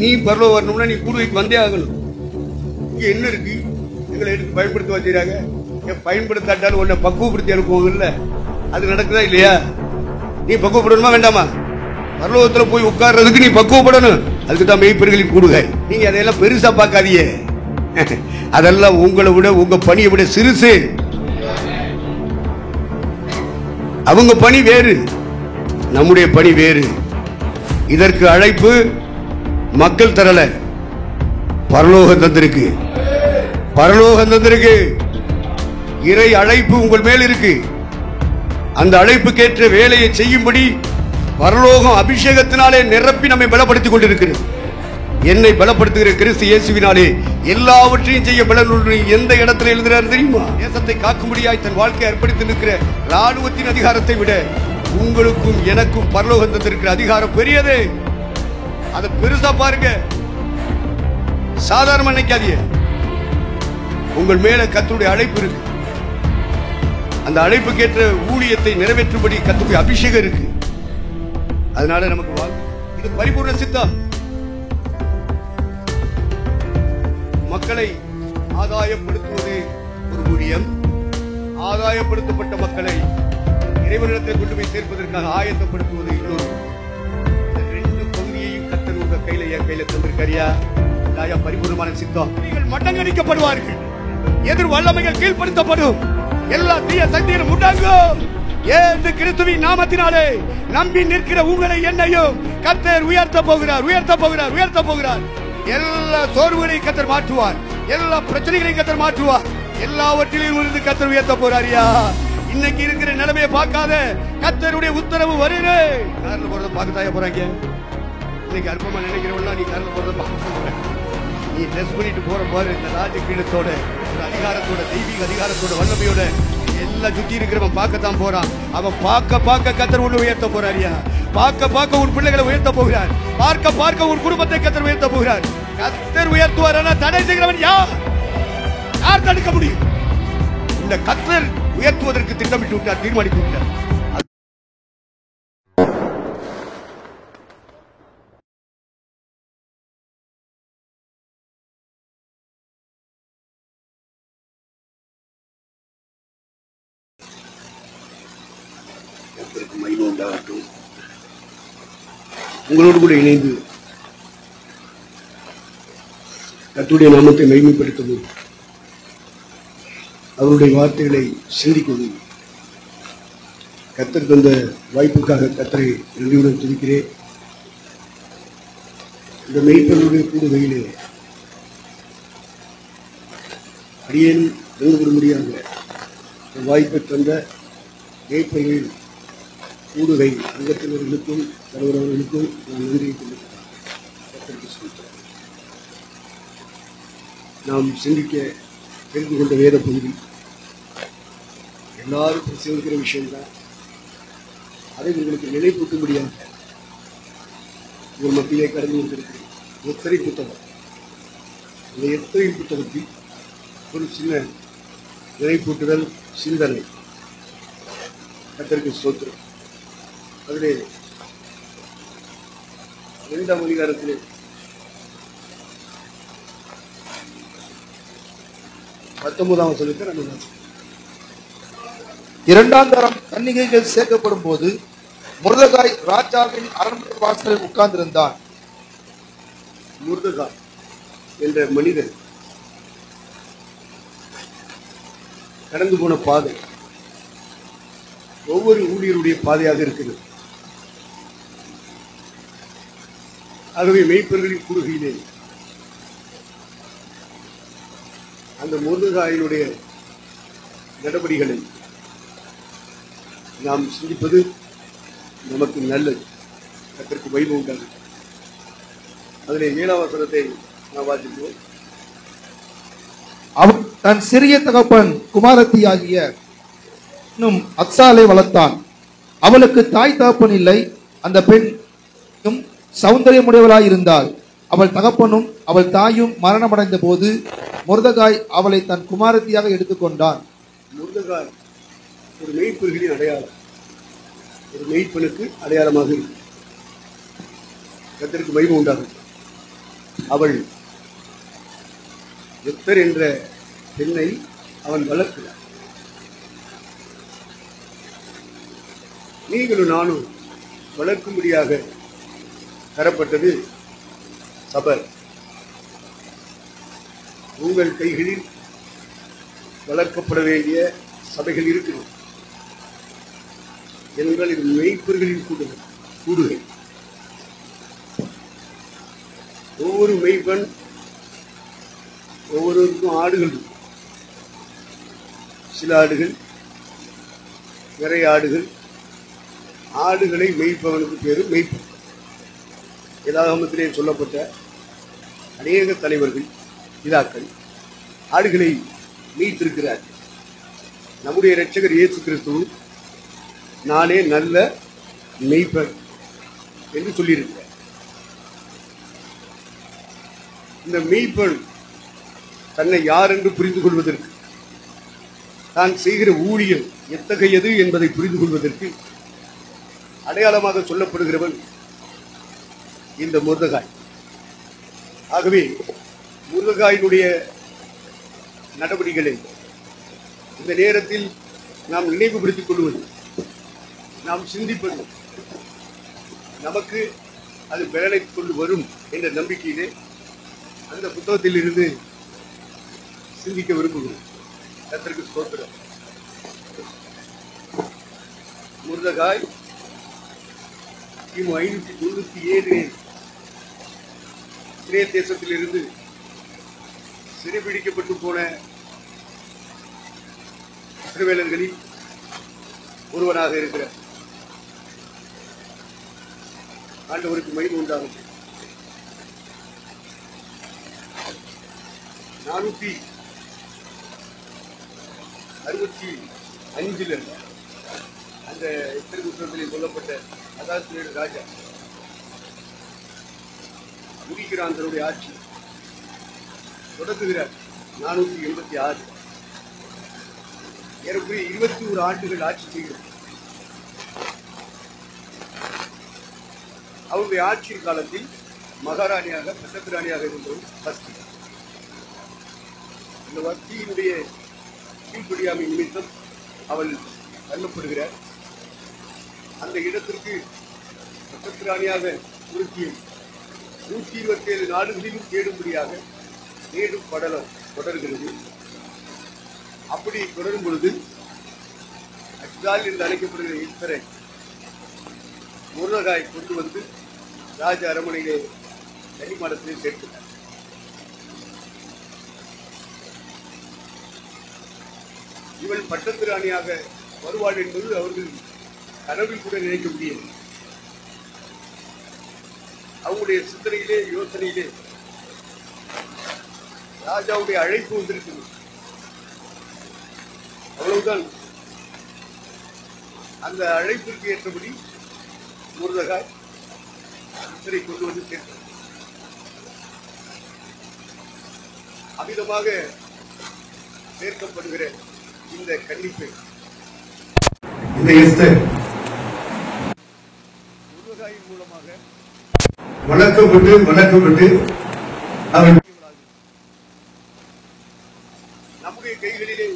நீ பரலோகம் வரணும்னா நீ கூடுகைக்கு வந்தே ஆகணும். இங்க என்ன இருக்கு? எங்களை எடுத்து பயன்படுத்த வச்சுறாங்க. பயன்படுத்தாட்டாலும் உன்னை பக்குவப்படுத்தி அனுப்புவாங்கல்ல, அது நடக்குதா இல்லையா? நீ பக்குவப்படணுமா வேண்டாமா? பரலோகத்துல போய் உட்கார்றதுக்கு நீ பக்குவப்படணும். அதுக்கு தான் மெய்ப்பர்களின் கூடுகை. நீங்க அதையெல்லாம் பெருசா பார்க்காதீங்க. அதெல்லாம் உங்களை விட, உங்க பணியை விட சிறுசு. அவங்க பணி வேறு, நம்முடைய பணி வேறு. இதற்கு அழைப்பு மக்கள் தரல, பரலோகம் தந்திருக்கு. பரலோகம் தந்திருக்கு. இறை அழைப்பு உங்கள் மேல் இருக்கு. அந்த அழைப்புக்கேற்ற வேலையை செய்யும்படி பரலோகம் அபிஷேகத்தினாலே நிரப்பி நம்மை பலப்படுத்திக் கொண்டிருக்கிறது. என்னை பலப்படுத்துகிற கிறிஸ்து இயேசுவினாலே எல்லாவற்றையும் செய்ய பலனுள்ள எந்த இடத்துல எழுதுறாரு தெரியுமா? தேசத்தை காக்கும்படியாய் தன் வாழ்க்கையை அர்ப்பணித்து நிற்கிற ராணுவத்தின் அதிகாரத்தை விட உங்களுக்கும் எனக்கும் பரலோகம் தந்திருக்கிற அதிகாரம் பெரியது. அதை பெருசா பாருங்க, சாதாரண நினைக்காதீங்க. உங்கள் மேல கர்த்தருடைய அழைப்பு இருக்கு. அந்த அழைப்புக்கேற்ற ஊழியத்தை நிறைவேற்றும்படி கர்த்தருடைய அபிஷேகம் இருக்கு. அதனால நமக்கு இது பரிபூர்ண சித்தம். மக்களை ஆதாயப்படுத்துவது ஒரு ஊழியம். ஆதாயப்படுத்தப்பட்ட மக்களை இறைவனிடத்தில் கொண்டு போய் சேர்ப்பதற்காக ஆயத்தப்படுத்துவது இன்னொரு. ரெண்டு பகுதியையும் கர்த்தர் உங்க கையில, என் கையில தந்திருக்காரியா? பரிபூர்ணமான சித்தம். நீங்கள் மட்டங்கடிக்கப்படுவார்கள், எதிர் வல்லமைகள் கீழ்படுத்தப்படும், எல்லா தீய சக்திகளும் முடங்கும். ஏது கிறிஸ்துவின் நாமத்தினாலே நம்பி நிற்கிற உங்களை என்னையும் கர்த்தர் உயர்த்த போகிறார், உயர்த்த போகிறார், உயர்த்த போகிறார். எல்லா சோர்வுகளையும் கர்த்தர் மாற்றுவார், எல்லா பிரச்சனைகளையும் கர்த்தர் மாற்றுவார். எல்லாவற்றிலும் இருந்து கர்த்தர் உயர்த்த போறாரியா? இன்னைக்கு இருக்கிற நிலைமையை பார்க்காத, கர்த்தருடைய உத்தரவு வருது. காரில் போறத பார்க்கத்தாய போறாங்க. இன்னைக்கு அற்பமா நினைக்கிறவங்க நீ காரில் போறத பார்க்க போற. நீ ட்ரெஸ் பண்ணிட்டு போற பாரு, இந்த ராஜகீழத்தோட, ஒரு அதிகாரத்தோட, தெய்வீக அதிகாரத்தோட, வல்லமையோட எல்லாம் சுத்தி இருக்கிறவன் பார்க்கத்தான் போறான். அவன் பார்க்க பார்க்க கர்த்தர் உன்னை உயர்த்த போறாரியா? பார்க்க பார்க்க உன் பிள்ளைகளை உயர்த்த போகிறார். பார்க்க பார்க்க உன் குடும்பத்தை கர்த்தர் உயர்த்த போகிறார். கர்த்தர் உயர்த்துவார். ஆனால் தடை செய்கிறவன் யார்? யார் தடுக்க முடியும்? இந்த கர்த்தர் உயர்த்துவதற்கு திட்டமிட்டு விட்டார், தீர்மானித்து விட்டார். மகிமை உண்டாகட்டும். உங்களோடு கூட இணைந்து கர்த்தருடைய நாமத்தை மகிமைப்படுத்தவும், அவருடைய வார்த்தைகளை சிந்திக்கவும் கர்த்தர் தந்த வாய்ப்புக்காக கர்த்தரை நன்றியுடன் துதிக்கிறேன். இந்த மெய்ப்பனுடைய கூடுகையிலே அடியேனும் பங்கு பெற முடியாத வாய்ப்பை தந்த மெய்ப்பர்கள் கூடுகை அங்கத்தினர்களுக்கும் தலைவர்களுக்கும் நான் நன்றி சொல்கிறேன். நாம் சிந்திக்க தெரிந்து கொண்ட வேத பகுதி எல்லாரும் பிரசவிக்கிற விஷயம்தான். அதை உங்களுக்கு நினைப்பூட்டும்படியாக உங்கள் மத்தியிலே கடந்து கொண்டிருக்கிறேன். எத்தனை புத்தகம், அந்த எத்தனை புத்தகத்தில் ஒரு சின்ன நினைப்பூட்டுதல் சிந்தனை. கர்த்தருக்கு ஸ்தோத்திரம். அதிலே 2ஆம் அதிகாரத்திலே 19ஆம் வசனத்தை நம்ம 2ஆம் தரம் கன்னிகைகள் சேர்க்கப்படும் போது முர்தகாய் ராஜாவின் அரண்மனை வாசலில் உட்கார்ந்திருந்தான். முர்தகாய் என்ற மனிதன் கடந்து போன பாதை ஒவ்வொரு ஊழியருடைய பாதையாக இருக்கிறது. ஆகவே மெய்ப்பர்களின் கூடுகையிலே அந்த முர்தகாயினுடைய நடவடிக்கைகளை நாம் சிந்திப்பது நமக்கு நல்லது. கர்த்தருக்கு மகிமை உண்டாகும். அதிலே 7ஆம் வசனத்தை நாம் வாசிப்போம். அவன் தன் சிறிய தகப்பன் குமாரத்தியாகிய இன்னும் அத்சாலை வளர்த்தான். அவளுக்கு தாய் தகப்பன் இல்லை. அந்த பெண்ணும் சௌந்தரியமுடையவளாயிருந்தாள். அவள் தகப்பனும் அவள் தாயும் மரணமடைந்த போது முர்தகாய் அவளை தன் குமாரத்தியாக எடுத்துக்கொண்டான். முர்தகாய் ஒரு மெய்ப்பர்களின் அடையாளம், ஒரு மெய்ப்பனுக்கு அடையாளமாக இருக்கு. கர்த்தருக்கு மகிமை உண்டாகும். அவள் எஸ்தர் என்ற பெண்ணை அவன் வளர்க்கிறான். நீங்களும் நானும் வளர்க்கும்படியாக தரப்பட்டது சபை. உங்கள் கைகளில் வளர்க்கப்பட வேண்டிய சபைகள் இருக்கிறது. என்றால் இது மெய்ப்பர்களின் கூடுகை. ஒவ்வொரு மெய்ப்பெண் ஒவ்வொருவருக்கும் ஆடுகள் இருக்கும். சில ஆடுகள், நிறைய ஆடுகள். ஆடுகளை மேய்ப்பவனுக்கு பேரு மெய்ப்பன். வேதாகமத்திலே சொல்லப்பட்ட அநேக தலைவர்கள், பிதாக்கள் ஆடுகளை மேய்த்திருக்கிறார்கள். நம்முடைய இரட்சகர் இயேசு கிறிஸ்து நானே நல்ல மெய்ப்பன் என்று சொல்லியிருக்கிறார். இந்த மெய்ப்பன் தன்னை யார் என்று புரிந்து கொள்வதற்கு, தான் செய்கிற ஊழியம் எத்தகையது என்பதை புரிந்து கொள்வதற்கு அடையாளமாக சொல்லப்படுகிறவன் இந்த முருதகாய். ஆகவே முருதகாயினுடைய நடவடிக்கைகளை இந்த நேரத்தில் நாம் நினைவுபடுத்திக் கொள்வது, நாம் சிந்திப்பது, நமக்கு அது பலனை கொண்டு வரும் என்ற நம்பிக்கையிலே அந்த புத்தகத்தில் இருந்து சிந்திக்க விரும்புகிறோம். கர்த்தருக்கு ஸ்தோத்திரம். முருதகாய் கிமு 597 இஸ்ரேல் தேசத்திலிருந்து சிறைபிடிக்கப்பட்டு போன இஸ்ரவேலர்களில் ஒருவனாக இருக்கிறார். ஆண்டவருக்கு மகிமை உண்டாகும். 465 அந்த எஸ்தர் புத்தகத்தில் சொல்லப்பட்ட அதாஸ்வேரு ராஜா முடிக்கிறான் தன்னுடைய ஆட்சி. தொடங்குகிறார் 486. ஏறக்குறைய 21 ஆண்டுகள் ஆட்சி செய்கிறார். அவருடைய ஆட்சியின் காலத்தில் மகாராணியாக, பட்டத்து ராணியாக இருந்தவர் வஸ்தி. இந்த வஸ்தியினுடைய கீழ்ப்படியாமை நிமித்தம் அவள் தள்ளப்படுகிறார். அந்த இடத்திற்கு பட்டத்து ராணியாக துருக்கியை 127 நாடுகளிலும் தேடும்படியாக தேடும் படலம் தொடர்கிறது. அப்படி தொடரும் பொழுது அஜ்தால் என்று அழைக்கப்படுகிற எஸ்தரை முருதகாய் கொண்டு வந்து ராஜ அரண்மனையிலே தனிமாடத்திலே சேர்க்கிறார். இவள் பட்டத்து ராணியாக வருவாள் என்பது அவர்கள் கனவில் கூட நினைக்க முடியாது. அவங்களுடைய சிந்தனையிலே, யோசனையிலே ராஜாவுடைய அழைப்பு வந்திருக்கிறது. அவ்வளவுதான். அந்த அழைப்பிற்கு ஏற்றபடி முருதகாய் எஸ்தரை கொண்டு வந்து சேர்த்தார். அமிதமாக சேர்க்கப்படுகிற இந்த கன்னிப்பை, இந்த எஸ்தர் முருதகாயின் மூலமாக வளர்க்கப்பட்டு அவள் நம்முடைய கைகளிலே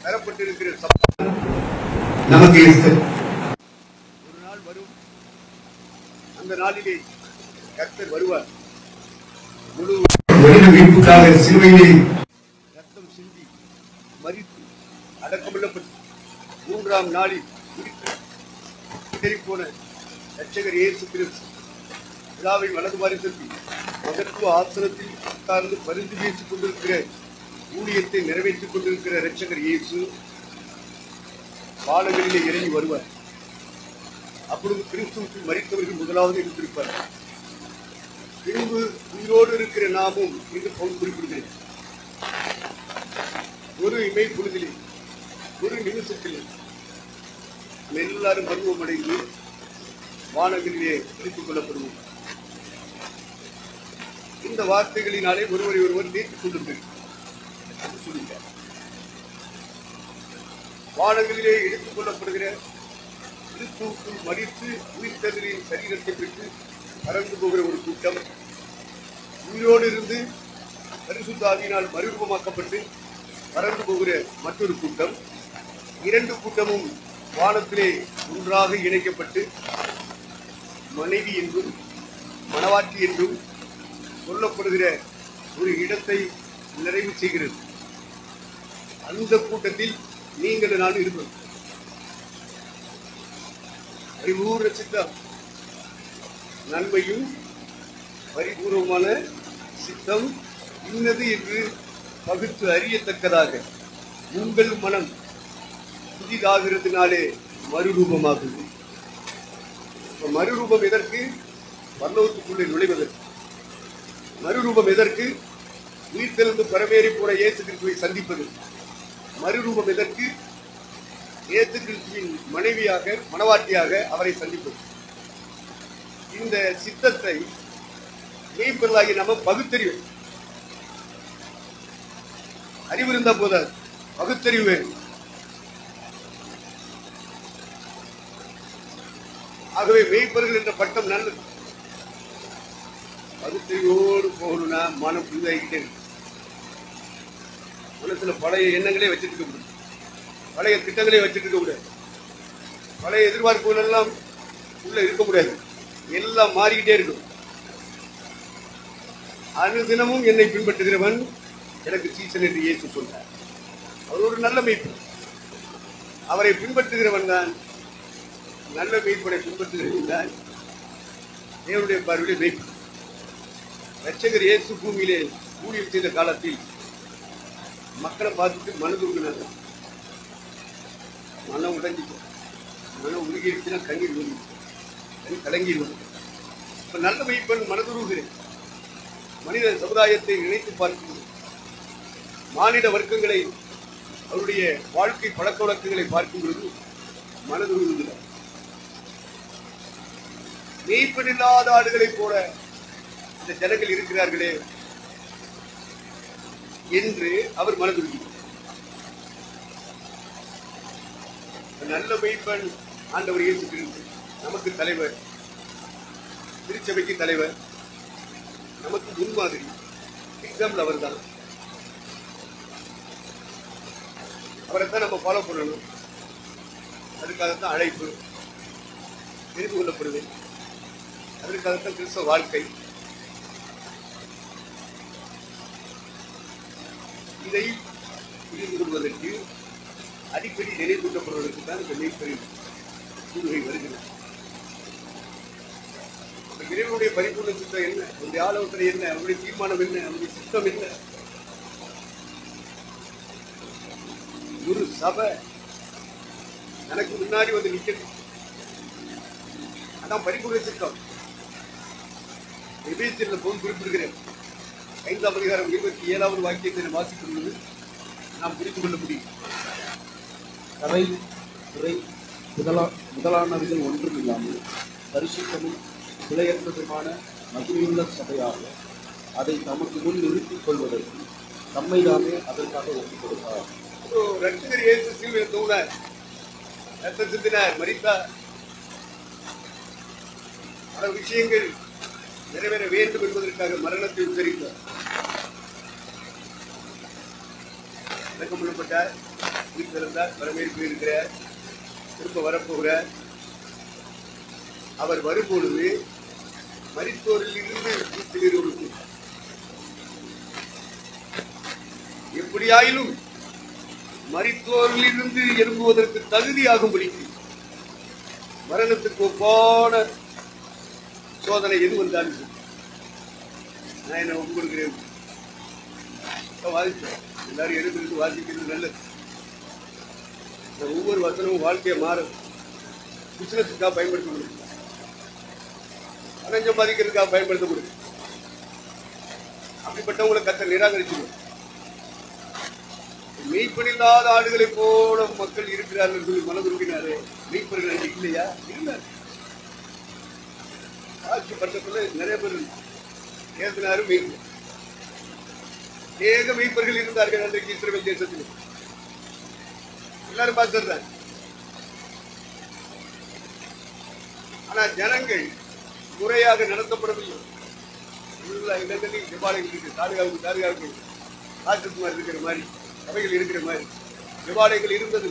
தரப்பட்டிருக்கிற நமக்கு எஸ்தர். ஒரு நாள் வரும், அந்த நாளிலே கர்த்தர் வருவார். முழு மீட்புக்காக சிலுவையிலே ரத்தம் சிந்தி மரித்து அடக்கமில்லப்பட்டு 3ஆம் நாளில் போன இரட்சகர் இயேசு கிறிஸ்து பிதாவின் வலது பாரிசத்தில் மகத்துவ ஆசனத்தில் உட்கார்ந்து பரிந்து பேசிக் கொண்டிருக்கிற ஊழியத்தை நிறைவேற்றிக் கொண்டிருக்கிற இரட்சகர் இயேசு வானங்களிலே இறங்கி வருவார். அப்பொழுது கிறிஸ்துவுக்கு மரித்தவர்கள் முதலாவது இருந்திருப்பார். பின்பு உயிரோடு இருக்கிற நாமும் என்று பவுல் குறிப்பிடுகிறேன். ஒரு இமை பொழுதிலே, ஒரு நிமிஷத்திலே எல்லாரும் பருவமடைந்து வானங்களிலே பிடித்துக் கொள்ளப்படுவோம். இந்த வார்த்தைகளினாலே ஒருவரை ஒருவர் நீட்டிக் கொண்டிருக்கிறார். வானங்களிலே எடுத்துக் கொள்ளப்படுகிற கிறிஸ்துவுக்குள் மரித்து உயிர்த்தெழுதலின் சரீரத்தை பெற்று பறந்து போகிற ஒரு கூட்டம் உயிரோடு இருந்து பரிசுத்த ஆவியினால் மறுரூபமாக்கப்பட்டு பறந்து போகிற மற்றொரு கூட்டம். இரண்டு கூட்டமும் வானத்திலே ஒன்றாக இணைக்கப்பட்டு மனைவி என்றும் மணவாட்டி என்றும் சொல்லப்படுகிற ஒரு இடத்தை நிறைவு செய்கிறது. அந்த கூட்டத்தில் நீங்கள் நான் இருப்போம். பரிபூர்ண சித்தம், நன்மையும் பரிபூர்வமான சித்தம் இன்னது என்று பகுத்து அறியத்தக்கதாக உங்கள் மனம் புதிதாகிறதுனாலே மறுரூபமாகுது. மறுரூபம் எதற்கு? பரலோகத்துக்குள்ளே நுழைவதற்கு. மறுரூபம் எதற்கு? உயிர்த்தெழுந்து பரமேறி போன இயேசு கிறிஸ்துவை சந்திப்பது. மறுரூபம் எதற்கு? இயேசு கிறிஸ்துவின் மனைவியாக மணவாட்டியாக அவரை சந்திப்பது. இந்த சித்தத்தை மெய்ப்பொருளாகி நம்ம பகுத்தறிவு அறிவு இருந்தா போதாது, பகுத்தறிவு வேணும். ஆகவே மெய்ப்பொருள் என்ற பட்டம் நல்லது. பகுத்தறிவோடு போகணும்னா மனம் புதிதாகிட்டே இருக்கு. மனசுல பழைய எண்ணங்களே வச்சுட்டு இருக்க முடியும், பழைய திட்டங்களே வச்சுட்டு இருக்க முடியாது, பழைய எதிர்பார்ப்புகள் எல்லாம் உள்ள இருக்க முடியாது. எல்லாம் மாறிக்கிட்டே இருக்கும். அனுதினமும் என்னை பின்பற்றுகிறவன் எனக்கு சீசன் என்று இயேசு சொன்னார். அவர் ஒரு நல்ல மெய்ப்பன். அவரை பின்பற்றுகிறவன் தான் நல்ல மெய்ப்பனை பின்பற்றுகிறவன் தான் தேவனுடைய பார்வையிலே மெய்ப்பன். ரட்சகர் இயேசு பூமியிலே ஊழியம் செய்த காலத்தில் மக்களை பார்த்துட்டு மனதுருகினாங்க. மனம் உடைஞ்சிட்டு, மனம் உருகிடுச்சுன்னா கண்ணீர் வந்து கண் கலங்கிடுவாங்க. இப்ப நல்ல மெய்ப்பன் மனதுருகிறேன். மனித சமுதாயத்தை நினைத்து பார்க்கிறது. மானிட வர்க்கங்களை அவருடைய வாழ்க்கை பழக்க வழக்கங்களை பார்க்கும் பொழுது மனதுருகுகிறார். மெய்ப்பன் இல்லாத ஆடுகளைப் போல இந்த ஜனங்கள் இருக்கிறார்களே என்று அவர் மனதுருகிறார். நல்ல மெய்ப்பன் ஆண்டவர் இயேசு கிறிஸ்து நமக்கு தலைவர், திருச்சபைக்கு தலைவர், நமக்கு முன்மாதிரி. எக்ஸாம்பிள் அவர் தான். அவரைத்தான் நம்ம ஃபாலோ பண்ணணும். அதுக்காகத்தான் அழைப்பு, தெரிந்து கொள்ளப்படுது. அதற்காகத்தான் கிறிஸ்தவ வாழ்க்கை. இதை புரிந்து கொள்வதற்கு அடிக்கடி நினைவூட்டப்படுவதற்கு தான் இந்த மெய்ப்பரின் சூழ்நிலை வருகிறது. இறைவனுடைய பரிபூர்ண சித்தம் என்ன, அவருடைய ஆலோசனை என்ன, அவருடைய தீர்மானம் என்ன, அவருடைய சித்தம் என்ன? ஒரு சபை எனக்கு முன்னாடி வந்து நிற்கிறது. அதான் பரிபூர்ண சித்தம். எபேசியர்ல போது குறிப்பிடுகிறேன். 5ஆம் அதிகாரம் 27வது வாக்கியத்தை வாசிக்கும் பொழுது நாம் புரிந்து கொள்ள முடியும். கரை துறை முதலானவைகள் ஒன்றும் இல்லாமல் பரிசுத்தமும் பிழையற்றதுமான மகிமையுள்ள சபையாக அதை நமக்கு முன் நிறுத்திக் கொள்வதற்கு நம்மை தாமே அதற்காக ஒப்புக் கொடுத்தார். ரட்சகர் இயேசு சிலுவையில் தூங்கினார், ரத்தம் சிந்தினார், மரித்தார். பல விஷயங்கள் நிறைவேற வேண்டும் என்பதற்காக மரணத்தை உச்சரித்தார். அடக்கம் பண்ணப்பட்டார், உயிர்த்தெழுந்தார், பரமேறி இருக்கிறார், திரும்ப வரப்போகிறார். அவர் வரும்பொழுது மரித்தோரில் இருந்து வீட்டிலிருந்து எப்படியாயிலும் மரித்தோரில் இருந்து எழும்புவதற்கு தகுதியாகும்படி மரணத்துக்கு ஒப்பான சோதனை எது வந்தாலும் நான் என்ன ஒப்புக்கொடுக்கிறேன். வாசிப்பேன். எல்லாரும் எழுந்திருந்து வாசிக்கிறது நல்லது. ஒவ்வொரு வசனமும் வாழ்க்கையை மாறும். பிசினஸுக்காக பயன்படுத்த முடியும், பணம் சம்பாதிக்கிறதுக்காக பயன்படுத்த முடியும். அப்படிப்பட்டவங்களை கர்த்தர் நிராகரிச்சிருவார். மெய்ப்பனில்லாத ஆடுகளை போல மக்கள் இருக்கிறார்கள் சொல்லி மனதுருகினாரே, மெய்ப்பர்கள் இல்லையா? இருந்தார். ஆட்சி பட்டத்துல நிறைய பேர் ஏற்கனாரும் மெய்ப்பர், ஏக மெய்ப்பர்கள் இருந்தார்கள் அன்றைக்கு இஸ்ரவேல் தேசத்தில். எல்லாரும் பார்த்துருந்தாங்க. ஆனா ஜனங்கள் முறையாக நடத்தப்படவில்லை. எல்லா இடங்களிலும் ஜெபாலயங்கள் இருக்கு. தாலுகாவுக்கு ராஜகுமார் இருக்கிற மாதிரி, சபைகள் இருக்கிற மாதிரி ஜெபாலயங்கள் இருந்தது.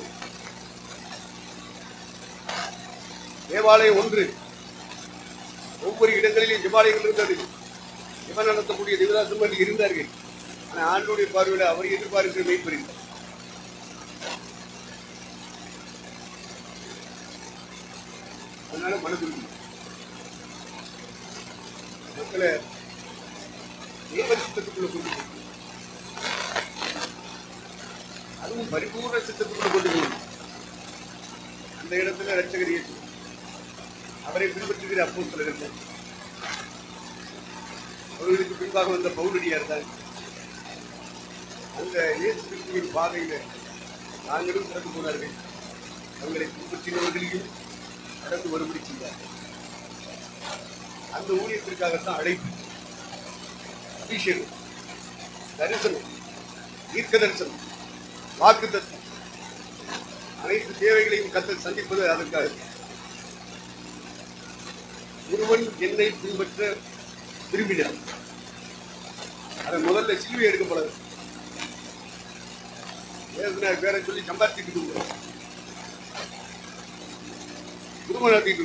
தேவாலயம் ஒன்று, ஒவ்வொரு இடங்களிலும் ஜெபாலயங்கள் இருந்தது. ஜெபம் நடத்தக்கூடிய தேவதாசர்கள் இருந்தார்கள். ஆனால் ஆண்டோடைய பார்வையில் அவர் எதிர்பார்க்கிற மெய்ப்பர் இல்லை. அதனால மனது மக்களை தேவ சித்தத்துக்குள்ள கொண்டு போய், அதுவும் பரிபூர்ண சித்தத்துக்குள்ள கொண்டு போய் அந்த இடத்துல ரட்சகர் இயேசு அவரை பின்பற்றுகிற அப்போஸ்தலர்கள், அவர்களுக்கு பின்பாக வந்த பவுலடியார் தான் அந்த இயேசு கிறிஸ்துவின் பாதையில நாங்களும் கடந்து போனார்கள். அவங்களை பின்பற்றினவர்களையும் கடந்து வரும்படி செய்தார்கள். அந்த ஊழியத்திற்காகத்தான் அழைப்பு, அபிஷேகம், தரிசனம், தீர்க்க தரிசனம், வாக்குத்தத்தம், அனைத்து தேவைகளையும் கர்த்தர் சந்திப்பது அதற்காக. ஒருவன் என்னை பின்பற்ற விரும்பினார், அதை முதல்ல சிலுவை எடுக்கப்படாது. பேரை சொல்லி சம்பாதிச்சுட்டு குடும்பம் நடத்திட்டு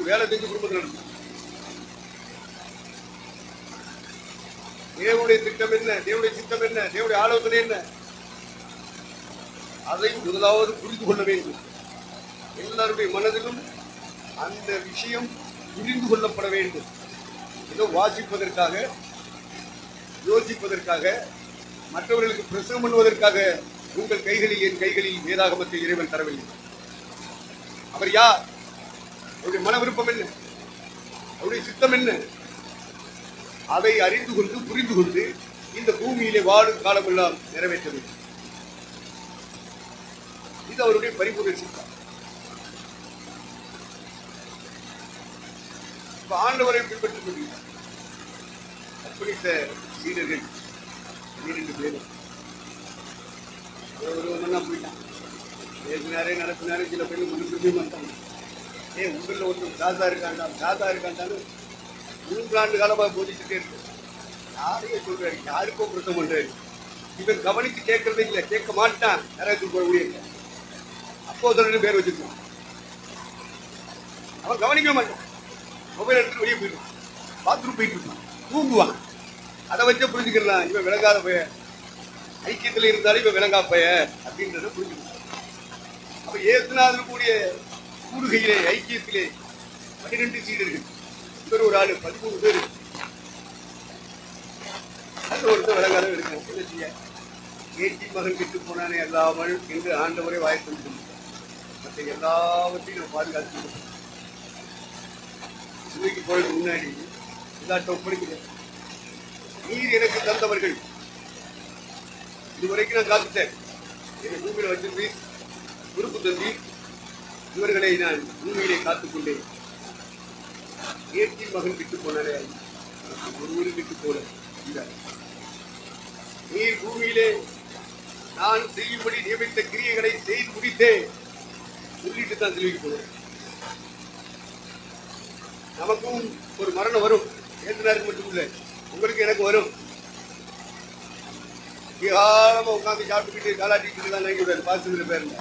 வேலை செஞ்சு குடும்பத்தை நடத்தும். தேவனுடைய திட்டம் என்ன, தேவனுடைய சித்தம் என்ன, தேவனுடைய ஆலோசனை என்ன, அதை முதலாவது புரிந்து கொள்ள வேண்டும். எல்லாருடைய மனதிலும் அந்த விஷயம் புரிந்து கொள்ளப்பட வேண்டும். ஏதோ வாசிப்பதற்காக, யோசிப்பதற்காக, மற்றவர்களுக்கு பிரசவம் பண்ணுவதற்காக உங்கள் கைகளில் என் கைகளில் வேதாகமத்தை இறைவன் தரவில்லை. அவர் யார், அவருடைய மன விருப்பம் என்ன, அவருடைய சித்தம் என்ன, அதை அறிந்து கொண்டு புரிந்து கொண்டு இந்த பூமியிலே வாழும் காலமெல்லாம் நிறைவேற்ற வேண்டும். இது அவருடைய பரிபூர்ண சித்தம். இப்ப ஆண்டவரை பின்பற்றிக் கொண்டிருக்கிறார் அர்ப்பணித்த சீடர்கள் 12 பேரும் போயிட்டான். பேசினாரே நடத்தினாரே, சில பேர் முன்னுக்கு மாட்டாங்க. உங்களில் ஒருத்தர் தாத்தா இருக்காண்டான்னு 3 ஆண்டு காலமாக போதிச்சுட்டே இருக்கு. யாரையே சொல்றாரு, யாருக்கோ பிரசவம் பண்றாரு. இவன் கவனித்து கேட்கறதே இல்லை, கேட்க மாட்டான். யாராச்சும் போய் ஊழியர் அப்போ சொல்ற பேர் வச்சிருக்கான். அவன் கவனிக்க மாட்டான். மொபைல் எடுத்துட்டு வெளியே போயிடுவான், பாத்ரூம் போயிட்டு இருப்பான், தூங்குவான். அதை வச்ச புரிஞ்சுக்கலாம், இவன் விளங்காத பைய, ஐக்கியத்தில் இருந்தாலும் இவன் விளங்கா பைய அப்படின்றத புரிஞ்சுக்கலாம். அப்ப ஏசுநாதர் கூடிய கூடுகையிலே ஐக்கியத்திலே 12 சீடர்கள், இவர் ஒரு ஆளு 13 பேர். அந்த ஒருத்தர் விளங்காத இருக்காங்க. என்ன செய்ய, ஏற்றி மகன் கெட்டு போனானே அல்லாமல் என்று ஆண்டவரை வாய்ப்பு மற்ற எல்லாவற்றையும் நம்ம பாதுகாத்து சிலைக்கு போறதுக்கு முன்னாடி எல்லாட்டம் ஒப்படைக்கிறேன். நீர் எனக்கு தந்தவர்கள், இதுவரைக்கும் நான் காத்துட்டேன். என்னை பூமியில வச்சிருந்து உறுப்பு தந்தி இவர்களை நான் பூமியிலே காத்துக்கொண்டேன். ஏற்றின் மகன் விட்டு போனாரே, ஒருவரும் விட்டு போல. நீர் பூமியிலே நான் செய்யும்படி நியமித்த கிரியைகளை செய்து முடித்தேன் சொல்லிட்டு தான் சிலுவைக்கு போனேன். நமக்கும் ஒரு மரணம் வரும். ஏற்றினாருக்கு மட்டும் இல்லை, உங்களுக்கு எனக்கு வரும். காலமா உட்காந்து சாப்பிட்டுக்கிட்டு காலாட்டிக்கிட்டு தான் நினைக்க கூடாது. பாசுங்கிற பேர்ல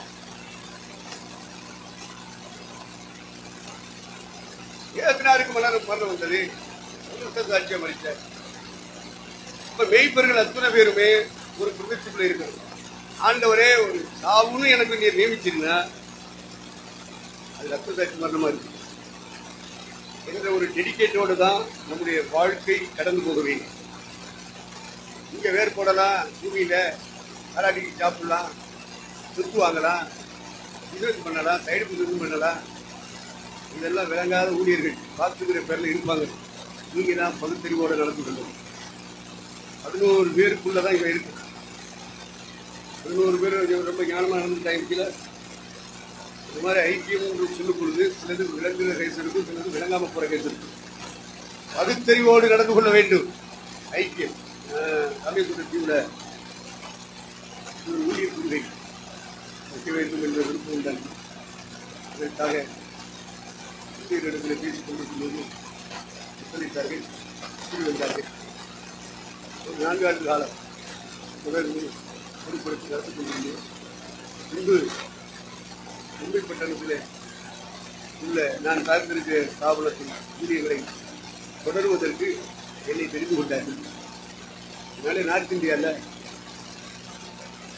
ஏத்தினாருக்கு மரணம் வந்தது. சாட்சியம் மறிச்சார். இப்ப மெய்ப்பர்கள் அத்தனை பேருமே ஒரு பிரதிஷ்டைக்குள்ள இருக்கிறது. ஆண்டவரே, ஒரு சாவுன்னு எனக்கு நீர் நியமிச்சிருந்தா அது ரத்த சாட்சி மரணமா இருக்கு என்ற ஒரு டெடிகேட்டோடு தான் நம்முடைய வாழ்க்கை கடந்து போக வேண்டும். இங்க வேர் போடலாம், பூமியில கராட்டிக்கு சாப்பிடலாம், சொத்து வாங்கலாம், பிசினஸ் பண்ணலாம், சைடு பிசினஸ் பண்ணலாம். இதெல்லாம் விளங்காத ஊழியர்கள் பார்த்துக்கிற பேர்ல இருப்பாங்க. நீங்க தான் பகுத்தறிவோட நடந்து கொள்ளும். 11 பேருக்குள்ளதான் இவன் இருக்கு. 11 பேர் ரொம்ப ஞானமா நடந்துட்டாங்க. இந்த மாதிரி ஐக்கியம் சொல்லும் பொழுது சிலது விளங்குகிற கேஸ் இருக்கும், சிலது விளங்காம போற கேஸ் இருக்கும். பகுத்தறிவோடு நடந்து கொள்ள வேண்டும். ஐக்கியம் சமயத்துடைய தீவுல ஒரு ஊழியர் கொள்கை வைக்க வேண்டும் என்ற விருப்பம் உண்டாங்க. அதற்காக இடத்துல பேசிக் கொண்டிருக்கும் போது ஒத்துழைத்தார்கள். வந்தார்கள். ஒரு 4 ஆண்டு காலம் தொடர்ந்து பொறுப்படுத்தி நடத்தி கொண்டிருந்தேன். முன்பு மும்பை பட்டணத்தில் உள்ள நான் சார்ந்திருக்கிற ஸ்தாபனத்தின் ஊழியர்களை தொடருவதற்கு என்னை தெரிந்து கொண்டார்கள். அதனால நார்த் இந்தியாவில்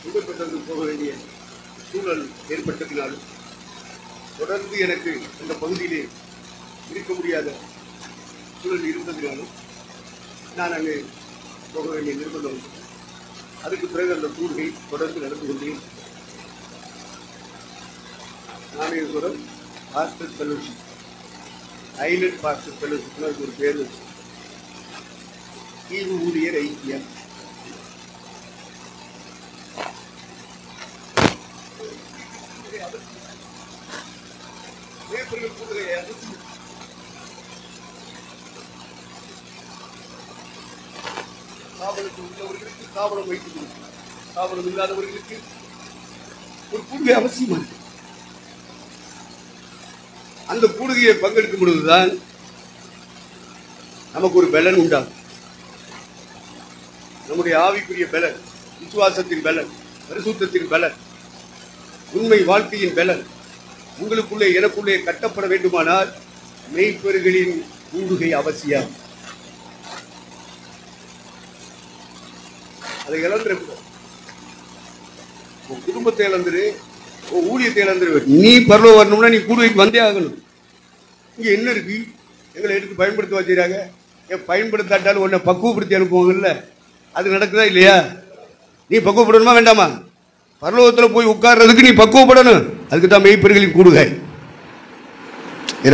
மும்பை பட்டணத்துக்கு போக வேண்டிய சூழல் ஏற்பட்டதினாலும் தொடர்ந்து எனக்கு அந்த பகுதியிலே இருக்க முடியாத சூழல் இருந்ததினாலும் நான் அங்கே போக வேண்டிய நிர்பந்தம். அதுக்கு பிறகு அந்த கூடுகை தொடர்ந்து நடந்து கொண்டேன். Rameswaram pastor fellowship, Island pastor fellowship ஒரு பேர் வச்சு தீவு ஊழியர் ஐக்கியம். ஸ்தாபனத்தில் உள்ளவர்களுக்கு ஸ்தாபனம் வைத்துக் கொடுக்கும், ஸ்தாபனம் இல்லாதவர்களுக்கு ஒரு கூடுகை அவசியமா இருக்கு. அந்த கூடுகையை பங்கெடுக்கும் பொழுதுதான் நமக்கு ஒரு பலன் உண்டாகும். நம்முடைய ஆவிக்குரிய பலன், விசுவாசத்தின் பலன், பரிசுத்தத்தின் பலன், உண்மை வாழ்க்கையின் பலன் உங்களுக்குள்ளே எனக்குள்ளே கட்டப்பட வேண்டுமானால் மெய்ப்பெருகளின் கூடுகை அவசியம். அதை இழந்துரு, குடும்பத்தை இழந்துரு, ஊழியத்தை இழந்துரு. நீ பரலோகம் வரணும்னா நீ கூடுகைக்கு வந்தே ஆகணும். இங்க என்ன இருக்கு? எங்களை எடுத்து பயன்படுத்த வச்சுறாங்க. பயன்படுத்தாட்டாலும் உன்னை பக்குவப்படுத்தி அனுப்புவாங்கல்ல, அது நடக்குதா இல்லையா? நீ பக்குவப்படணுமா வேண்டாமா? பரலோகத்தில் போய் உட்கார்றதுக்கு நீ பக்குவப்படணும். அதுக்கு தான் மெய்ப்பெருகளின் கூடுகை.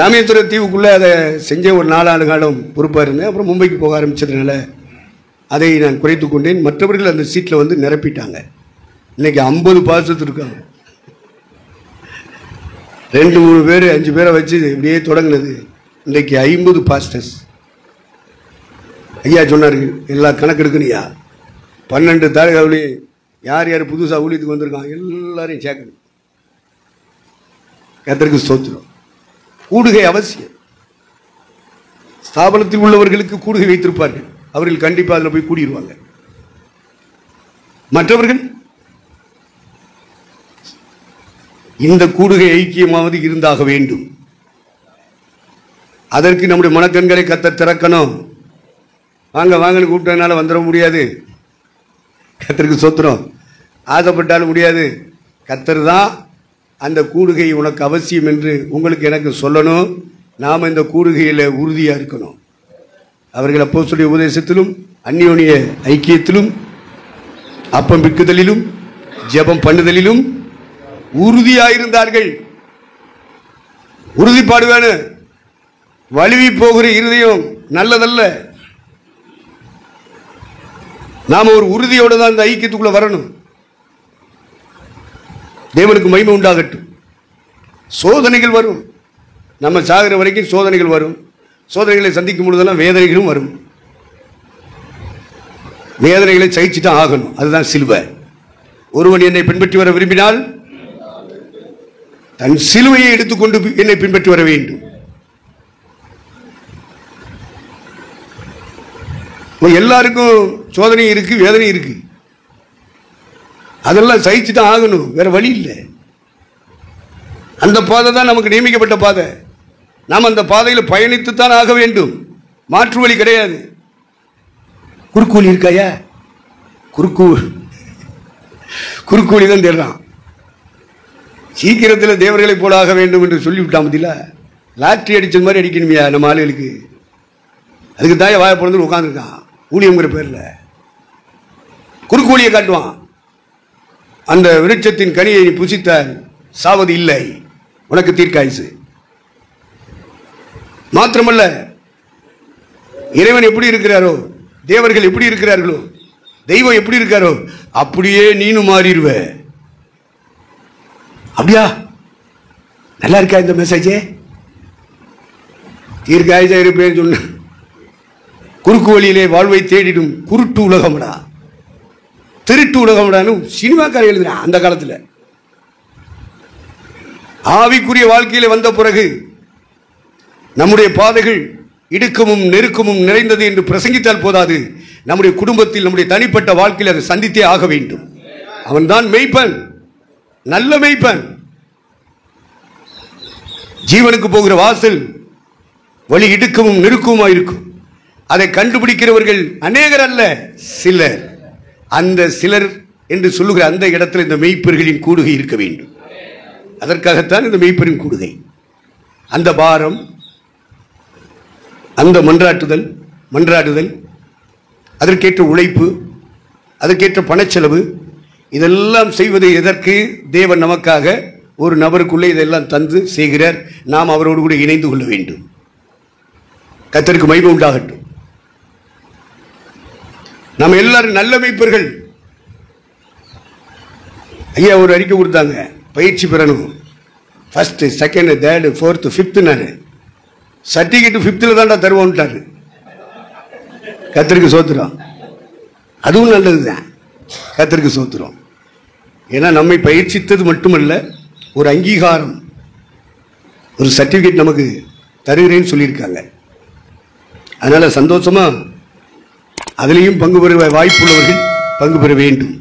ராமேஸ்வர தீவுக்குள்ளே அதை செஞ்ச ஒரு 4 ஆண்டு காலம் பொறுப்பாக இருந்தேன். அப்புறம் மும்பைக்கு போக ஆரம்பிச்சதுனால அதை நான் குறைத்து கொண்டேன். மற்றவர்கள் அந்த சீட்டில் வந்து நிரப்பிட்டாங்க. இன்னைக்கு 50 பாஸ்டர்ஸ் இருக்காங்க. 2-3 பேர் 5 பேரை வச்சு இப்படியே தொடங்கினது. இன்றைக்கு 50 பாஸ்டர்ஸ். ஐயா சொன்னார்கள், எல்லா கணக்கு எடுக்கணுயா. 12 தாலுகாவிலேயே யார் யார் புதுசாக ஊழியத்துக்கு வந்திருக்காங்க எல்லாரையும் சேர்க்கணும். கர்த்தருக்கு ஸ்தோத்திரம். கூடுகை அவசியம். ஸ்தாபனத்தில் உள்ளவர்களுக்கு கூடுகை வைத்திருப்பார்கள். அவர்கள் கண்டிப்பாக அதில் போய் கூடிடுவாங்க. மற்றவர்கள் இந்த கூடுகை ஐக்கியமாவது இருந்தாக வேண்டும். அதற்கு நம்முடைய மனக்கண்களை கர்த்தர் திறக்கணும். வாங்க வாங்கன்னு கூப்பிட்டதுனால வந்துட முடியாது. கர்த்தருக்கு ஸ்தோத்திரம். ஆசைப்பட்டாலும் முடியாது. கர்த்தர் தான் அந்த கூடுகை உனக்கு அவசியம் என்று உங்களுக்கு எனக்கு சொல்லணும். நாம் இந்த கூடுகையில் உறுதியாக இருக்கணும். அவர்கள் அப்போஸ்தலருடைய உபதேசத்திலும் அந்யோன்ய ஐக்கியத்திலும் அப்பம் பிக்குதலிலும் ஜெபம் பண்ணுதலிலும் உறுதியாயிருந்தார்கள். உறுதிப்பாடு வேணும். வலுவி போகிற இருதயம் நல்லதல்ல. நாம ஒரு உறுதியோடு தான் இந்த ஐக்கியத்துக்குள்ள வரணும். தேவனுக்கு மகிமை உண்டாகட்டும். சோதனைகள் வரும். நம்ம சாகிற வரைக்கும் சோதனைகள் வரும். சோதனைகளை சந்திக்கும் பொழுதெல்லாம் வேதனைகளும் வரும். வேதனைகளை சகிச்சுதான் ஆகணும். அதுதான் சிலுவை. ஒருவன் என்னை பின்பற்றி வர விரும்பினால் தன் சிலுவையை எடுத்துக்கொண்டு என்னை பின்பற்றி வர வேண்டும். எல்லாருக்கும் சோதனை இருக்கு, வேதனை இருக்கு. அதெல்லாம் சகிச்சுதான் ஆகணும். வேற வழி இல்லை. அந்த பாதை தான் நமக்கு நியமிக்கப்பட்ட பாதை. நாம் அந்த பாதையில் பயணித்துத்தான் ஆக வேண்டும். மாற்று வழி கிடையாது. குறுக்கு வழி இருக்காயா? குறுக்கு வழி தான் தேடுறான். சீக்கிரத்தில் தேவர்களை போல ஆக வேண்டும் என்று சொல்லிவிட்டான். பதில லாட்ரி அடிச்சது மாதிரி அடிக்கணுமியா நம்ம ஆளுகளுக்கு. அதுக்கு தாய வாய பிறந்து உட்காந்துருக்கான். ஊழியங்கிற பேர்ல குறுக்கு வழியை காட்டுவான். அந்த விருட்சத்தின் கனியை நீ புசித்தால் சாவது இல்லை, உனக்கு தீர்க்காயுசு. மாத்திரமல்ல, இறைவன் எப்படி இருக்கிறாரோ, தேவர்கள் எப்படி இருக்கிறார்களோ, தெய்வம் எப்படி இருக்காரோ அப்படியே நீனும் மாறிடுவ. அப்படியா? நல்லா இருக்கா இந்த மெசேஜ்? தீர்க்காயுசா இருப்பேன்னு சொன்ன. குறுக்கு வழியிலே வாழ்வை தேடிடும் குருட்டு உலகம்டா, திருட்டு உலகம்டான்னு சினிமாக்கார எழுதுறான் அந்த காலத்தில். ஆவிக்குரிய வாழ்க்கையில் வந்த பிறகு நம்முடைய பாதைகள் இடுக்கமும் நெருக்கமும் நிறைந்தது என்று பிரசங்கித்தால் போதாது, நம்முடைய குடும்பத்தில் நம்முடைய தனிப்பட்ட வாழ்க்கையில் அதை சந்தித்தே ஆக வேண்டும். அவன்தான் மெய்ப்பன், நல்ல மெய்ப்பன். ஜீவனுக்கு போகிற வாசல் வழி இடுக்கமும் நெருக்கமுமா இருக்கும். அதை கண்டுபிடிக்கிறவர்கள் அநேகர் அல்ல, சிலர். அந்த சிலர் என்று சொல்லுகிற அந்த இடத்துல இந்த மெய்ப்பர்களின் கூடுகை இருக்க வேண்டும். அதற்காகத்தான் இந்த மெய்ப்பரின் கூடுகை. அந்த பாரம், அந்த மன்றாடுதல், அதற்கேற்ற உழைப்பு, அதற்கேற்ற பணச்செலவு, இதெல்லாம் செய்வது எதற்கு? தேவன் நமக்காக ஒரு நபருக்குள்ளே இதெல்லாம் தந்து செய்கிறார். நாம் அவரோடு கூட இணைந்து கொள்ள வேண்டும். கர்த்தருக்கு மகிமை உண்டாகட்டும். நம்ம எல்லாரும் நல்ல மெய்ப்பர்கள். ஐயா ஒரு அறிக்கை கொடுத்தாங்க, பயிற்சி பெறணும். First, second, third, fourth, fifth. நான் சர்டிஃபிகேட் ஃபிஃப்த்தில் தான்டா தருவோம்ட்டாரு. கர்த்தருக்கு சோத்திரம். அதுவும் நல்லதுதான், கர்த்தருக்கு சோத்திரம். ஏன்னா நம்மை பயிற்சித்தது மட்டுமல்ல, ஒரு அங்கீகாரம், ஒரு சர்டிஃபிகேட் நமக்கு தருகிறேன்னு சொல்லியிருக்காங்க. அதனால சந்தோஷமா அதிலையும் பங்கு பெற வாய்ப்புள்ளவர்கள் பங்கு பெற வேண்டும்.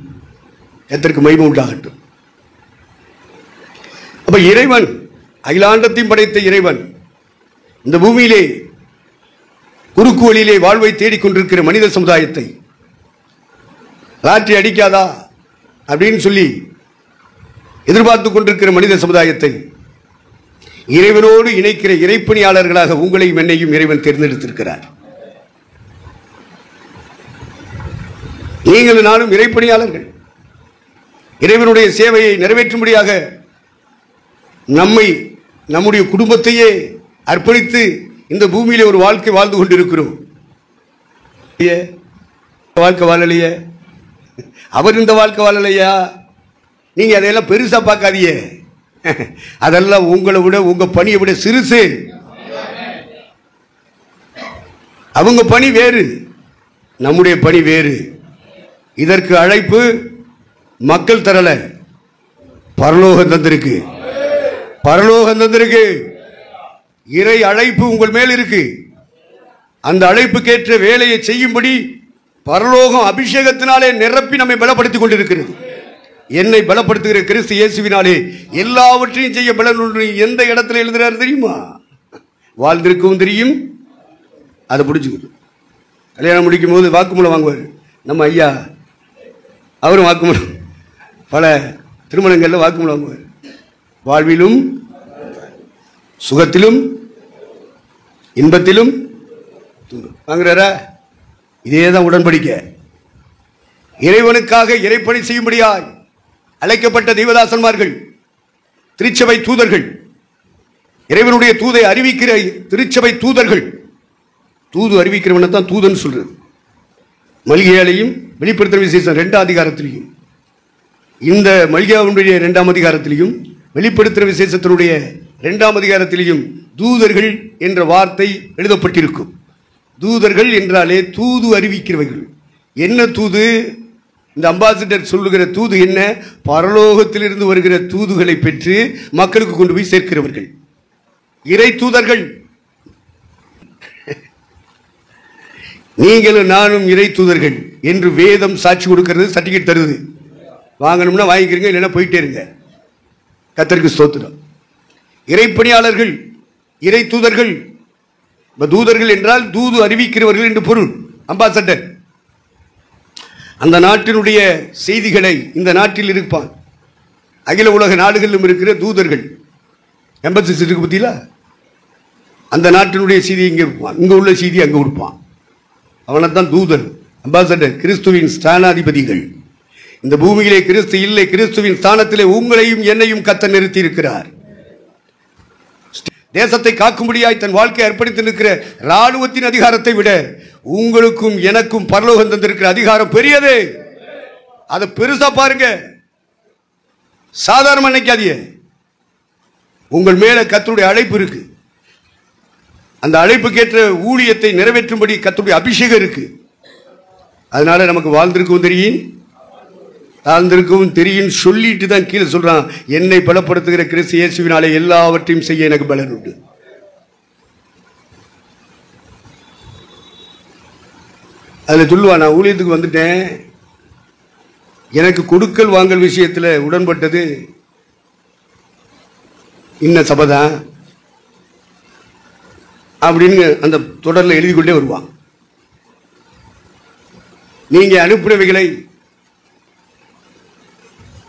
கர்த்தருக்கு மகிமை உண்டாகட்டும். அப்ப இறைவன், அகிலாண்டத்தையும் படைத்த இறைவன், இந்த பூமியிலே குறுக்கு வழியிலே வாழ்வை தேடிக்கொண்டிருக்கிற மனித சமுதாயத்தை லாட்டரி அடிக்காதா அப்படின்னு சொல்லி எதிர்பார்த்து கொண்டிருக்கிற மனித சமுதாயத்தை இறைவனோடு இணைக்கிற இறைப்பணியாளர்களாக உங்களையும் என்னையும் இறைவன் தேர்ந்தெடுத்திருக்கிறார். நீங்கள் நானும் இறைப்பணியாளர்கள். இறைவனுடைய சேவையை நிறைவேற்றும்படியாக நம்முடைய குடும்பத்தையே அர்ப்பணித்து இந்த பூமியிலே ஒரு வாழ்க்கை வாழ்ந்து கொண்டிருக்கிறோம். வாழ்க்கை வாழலையே, அவர் இந்த வாழ்க்கை வாழலையா? நீங்க அதையெல்லாம் பெருசா பார்க்காதீங்க. அதெல்லாம் உங்களை விட, உங்க பணியை விட சிறுசு. அவங்க பணி வேறு, நம்முடைய பணி வேறு. இதற்கு அழைப்பு மக்கள் தரல, பரலோகம் தந்திருக்கு. பரலோகம் தந்திருக்கு. இறை அழைப்பு உங்கள் மேல் இருக்கு. அந்த அழைப்புக்கேற்ற வேலையை செய்யும்படி பரலோகம் அபிஷேகத்தினாலே நிரப்பி நம்மை பலப்படுத்திக் கொண்டிருக்கிறது. என்னை பலப்படுத்துகிற கிறிஸ்து இயேசுவினாலே எல்லாவற்றையும் செய்ய பலன் உண்டு. எந்த இடத்துல எழுதுறாரு தெரியுமா? வாழ்ந்திருக்கவும் தெரியும். அதை பிடிச்சுக்கிட்டு கல்யாணம் முடிக்கும் போது வாக்குமூலம் வாங்குவார் நம்ம ஐயா. அவரும் வாக்குமூலம், பல திருமணங்களில் வாக்குமூலம் வாங்குவார். வாழ்விலும் சுகத்திலும் இன்பத்திலும் வாங்குறாரா? இதேதான் உடன்படிக்கை. இறைவனுக்காக இறைப்பணி செய்யும்படியாய் அழைக்கப்பட்ட தெய்வதாசன்மார்கள், திருச்சபை தூதர்கள், இறைவனுடைய தூதை அறிவிக்கிற திருச்சபை தூதர்கள். தூது அறிவிக்கிறவனை தான் தூதன் சொல்றது. மல்கியாலையும் வெளிப்படுத்தும் விசேஷம் 2ஆம் அதிகாரத்திலையும், இந்த மல்கியாவுடைய 2ஆம் அதிகாரத்திலையும் வெளிப்படுத்தும் விசேஷத்தினுடைய 2ஆம் அதிகாரத்திலையும் தூதர்கள் என்ற வார்த்தை எழுதப்பட்டிருக்கும். தூதர்கள் என்றாலே தூது அறிவிக்கிறவர்கள். என்ன தூது? இந்த அம்பாசிடர் சொல்லுகிற தூது என்ன? பரலோகத்திலிருந்து வருகிற தூதுகளை பெற்று மக்களுக்கு கொண்டு போய் சேர்க்கிறவர்கள் இறை தூதர்கள். நீங்களும் நானும் இறை தூதர்கள் என்று வேதம் சாட்சி கொடுக்கிறது, சர்டிபிகேட் தருது. வாங்கணும்னா வாங்கிக்கிறீங்க, இல்லைன்னா போயிட்டே இருங்க. கர்த்தருக்கு ஸ்தோத்திரம். இறைப்பணியாளர்கள், இறை தூதர்கள். தூதர்கள் என்றால் தூது அறிவிக்கிறவர்கள் என்று பொருள். அம்பாசடர் அந்த நாட்டினுடைய செய்திகளை இந்த நாட்டில் இருப்பான். அகில உலக நாடுகளிலும் இருக்கிற தூதர்கள், எம்பசிஸ் இருக்கு பத்தியில, அந்த நாட்டினுடைய செய்தி இங்கே இருப்பான், இங்க உள்ள செய்தி அங்கே கொடுப்பான். அவனைத்தான் தூதர், அம்பாசடர். கிறிஸ்துவின் ஸ்தானாதிபதிகள். இந்த பூமியிலே கிறிஸ்து இல்லை, கிறிஸ்துவின் ஸ்தானத்திலே உங்களையும் என்னையும் கர்த்தர் நிறுத்தி இருக்கிறார். தேசத்தை காக்கும்படியாய் தன் வாழ்க்கையை அர்ப்பணித்து நிற்கிற ராணுவத்தின் அதிகாரத்தை விட உங்களுக்கும் எனக்கும் பரலோகம் தந்திருக்கிற அதிகாரம் பெரியது. அதை பெருசா பாருங்க, சாதாரண நினைக்காதீங்க. உங்கள் மேல கர்த்தருடைய அழைப்பு இருக்கு. அந்த அழைப்புக்கேற்ற ஊழியத்தை நிறைவேற்றும்படி கர்த்தருடைய அபிஷேகம் இருக்கு. அதனால நமக்கு வாழ்ந்திருக்கவும் தெரியும், தாழ்ந்திருக்கவும் தெரியும். சொல்லிட்டு தான் கீழே சொல்றான், என்னை பலப்படுத்துகிற கிறிஸ்து இயேசுவினாலே எல்லாவற்றையும் செய்ய எனக்கு பலன் உண்டு. அதில் சொல்லுவான், நான் ஊழியத்துக்கு வந்துட்டேன், எனக்கு கொடுக்கல் வாங்கல் விஷயத்தில் உடன்பட்டது இன்ன சபைதான் அப்படின்னு அந்த தொடரில் எழுதி கொண்டே வருவான். நீங்க அனுப்பினவைகளை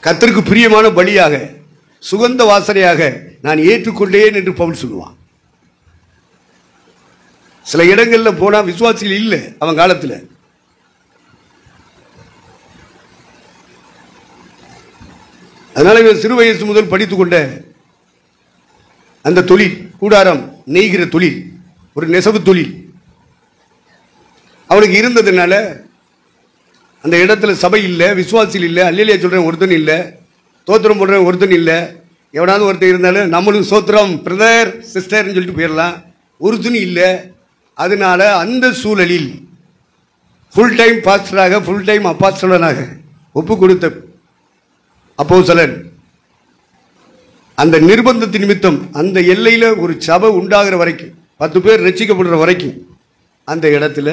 கர்த்தருக்கு பிரியமான பலியாக, சுகந்த வாசனையாக நான் ஏற்றுக்கொண்டேன் என்று பவுல் சொல்லுவான். சில இடங்கள்ல போனா விசுவாசிகள் இல்லை அவன் காலத்தில். அதனால இவன் சிறு வயசு முதல் படித்துக் கொண்ட அந்த தொழில், கூடாரம் நெய்கிற தொழில், ஒரு நெசவு தொழில் அவனுக்கு இருந்ததுனால அந்த இடத்துல சபை இல்லை, விசுவாசிகள் இல்லை, அல்லேலியா சொல்றேன் ஒருத்தன் இல்லை, தோத்திரம் போடுறேன் ஒருத்தன் இல்லை. எவனாவது ஒருத்தன் இருந்தாலும் நம்மளும் சோத்திரம் பிரதர் சிஸ்டர்னு சொல்லிட்டு போயிடலாம், ஒருத்தனும் இல்லை. அதனால அந்த சூழலில் ஃபுல் டைம் பாஸ்டராக, ஃபுல் டைம் அப்போஸ்தலனாக ஒப்பு கொடுத்த அப்போஸ்தலன் அந்த நிர்பந்தத்தின் நிமித்தம் அந்த எல்லையில ஒரு சபை உண்டாகிற வரைக்கும், 10 பேர் ரட்சிக்கப்படுற வரைக்கும் அந்த இடத்துல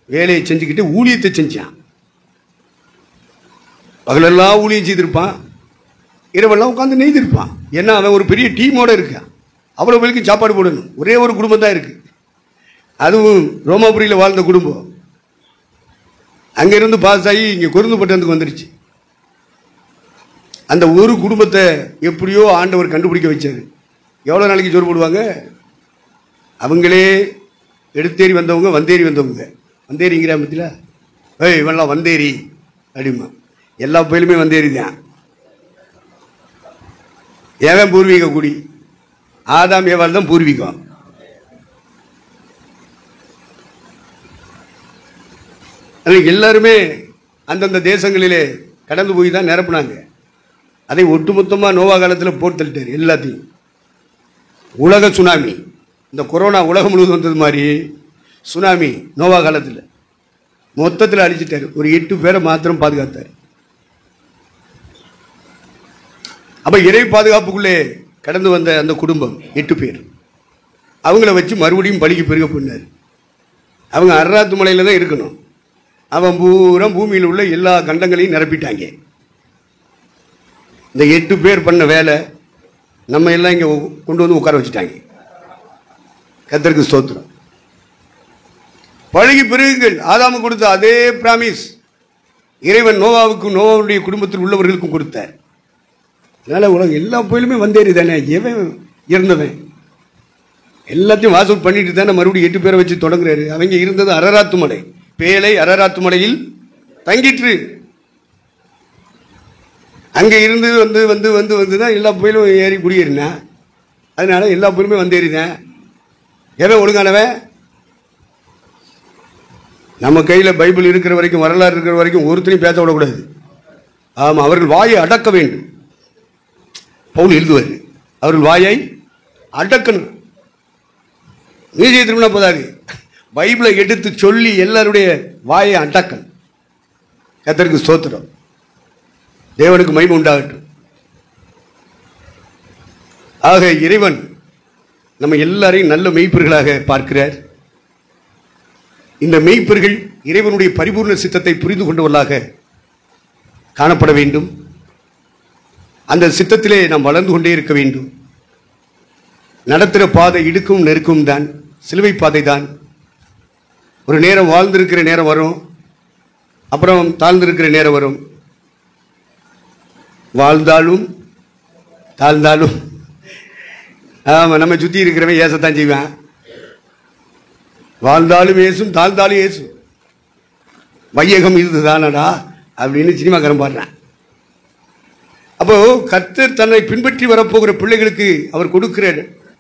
வேலையை செஞ்சுக்கிட்டு ஊழியத்தை செஞ்சான். பகலெல்லாம் ஊழியம் செய்திருப்பான், இரவெல்லாம் உட்காந்து நெய்திருப்பான். ஏன்னா அவன் ஒரு பெரிய டீமோட இருக்கான், அவ்வளோ பேருக்கு சாப்பாடு போடணும். ஒரே ஒரு குடும்பம் தான் இருக்கு, அதுவும் ரோமாபுரியில் வாழ்ந்த குடும்பம். அங்கிருந்து பாஸ் ஆகி இங்கே கொருந்துப்பட்டத்துக்கு வந்துருச்சு. அந்த ஒரு குடும்பத்தை எப்படியோ ஆண்டவர் கண்டுபிடிக்க வச்சாரு. எவ்வளோ நாளைக்கு சோறு போடுவாங்க? அவங்களே எடுத்தேறி வந்தவங்க, வந்தேறி வந்தவங்க. வந்தேரிங்கிற பத்தில ஏய் இவெல்லாம் வந்தேரி அப்படிமா. எல்லா பயிலுமே வந்தேரி தான். ஏவன் பூர்வீக குடி, ஆதாம் ஏவாள் தான் பூர்வீகம். எல்லாருமே அந்தந்த தேசங்களிலே கடந்து போய் தான் நிரப்புனாங்க. அதை ஒட்டுமொத்தமாக நோவா காலத்தில் போட்டு தள்ளிட்டார் எல்லாத்தையும். உலக சுனாமி, இந்த கொரோனா உலகம் முழுவதும் வந்தது மாதிரி சுனாமி நோவா காலத்தில் மொத்தத்தில் அழிச்சிட்டாரு. ஒரு 8 பேரை மாத்திரம் பாதுகாத்தார். அப்ப இறை பாதுகாப்புக்குள்ளே கடந்து வந்த அந்த குடும்பம் 8 பேர், அவங்கள வச்சு மறுபடியும் பலிக்கு பெருக பண்ணார். அவங்க அரராத்து மலையில தான் இருக்கணும். அவன் பூரா பூமியில் உள்ள எல்லா கண்டங்களையும் நிரப்பிட்டாங்க. இந்த 8 பேர் பண்ண வேலை நம்ம எல்லாம் இங்க கொண்டு வந்து உட்கார வச்சுட்டாங்க. கர்த்தருக்கு ஸ்தோத்திரம். பழகி பெருகுங்கள். ஆதாமு கொடுத்த அதே பிராமிஸ் இறைவன் நோவாவுக்கும் நோவாவுடைய குடும்பத்தில் உள்ளவர்களுக்கும் கொடுத்தார். அதனால உலகம் எல்லா கோயிலுமே வந்தேறி தானே. எவன் இருந்தவன் எல்லாத்தையும் வாசல் பண்ணிட்டு தானே மறுபடியும் 8 பேரை வச்சு தொடங்குறாரு. அவங்க இருந்தது அரராத்து மலை, பேலை அரராத்து மலையில் தங்கிற்று. அங்க இருந்து வந்து வந்து வந்து வந்துதான் எல்லா கோயிலும் ஏறி குடியேறினேன். அதனால எல்லா கோயிலுமே வந்தேறினேன். எவன் ஒழுங்கானவன்? நம்ம கையில பைபிள் இருக்கிற வரைக்கும், வரலாறு இருக்கிற வரைக்கும் ஒருத்தனையும் பேச விடக்கூடாது. ஆமா, அவர்கள் வாயை அடக்க வேண்டும். பவுல் எழுதுவார், அவர்கள் வாயை அடக்கணும். நீதி திருமண போதாது, பைபிளை எடுத்து சொல்லி எல்லாருடைய வாயை அடக்கணும். கர்த்தருக்கு ஸ்தோத்திரம், தேவனுக்கு மகிமை உண்டாகட்டும். ஆக இறைவன் நம்ம எல்லாரையும் நல்ல மெய்ப்பர்களாக பார்க்கிறார். இந்த மெய்ப்பர்கள் இறைவனுடைய பரிபூர்ண சித்தத்தை புரிந்து கொண்டவர்களாக காணப்பட வேண்டும். அந்த சித்தத்திலே நாம் வளர்ந்து கொண்டே இருக்க வேண்டும். நடத்துகிற பாதை இடுக்கும் நெருக்கும் தான், சிலுவை பாதை தான். ஒரு நேரம் வாழ்ந்திருக்கிற நேரம் வரும், அப்புறம் தாழ்ந்திருக்கிற நேரம் வரும். வாழ்ந்தாலும் தாழ்ந்தாலும் ஆமா, நம்ம சுத்தி இருக்கிறவன் ஏசத்தான் செய்வான். வாழ்ந்தாலும் ஏசும், தாழ்ந்தாலும் ஏசும். வையகம் இதுதானடா அப்படின்னு சினிமாக்காரன் பாடுறான். அப்போ கர்த்தர் தன்னை பின்பற்றி வரப்போகிற பிள்ளைகளுக்கு அவர் கொடுக்கிற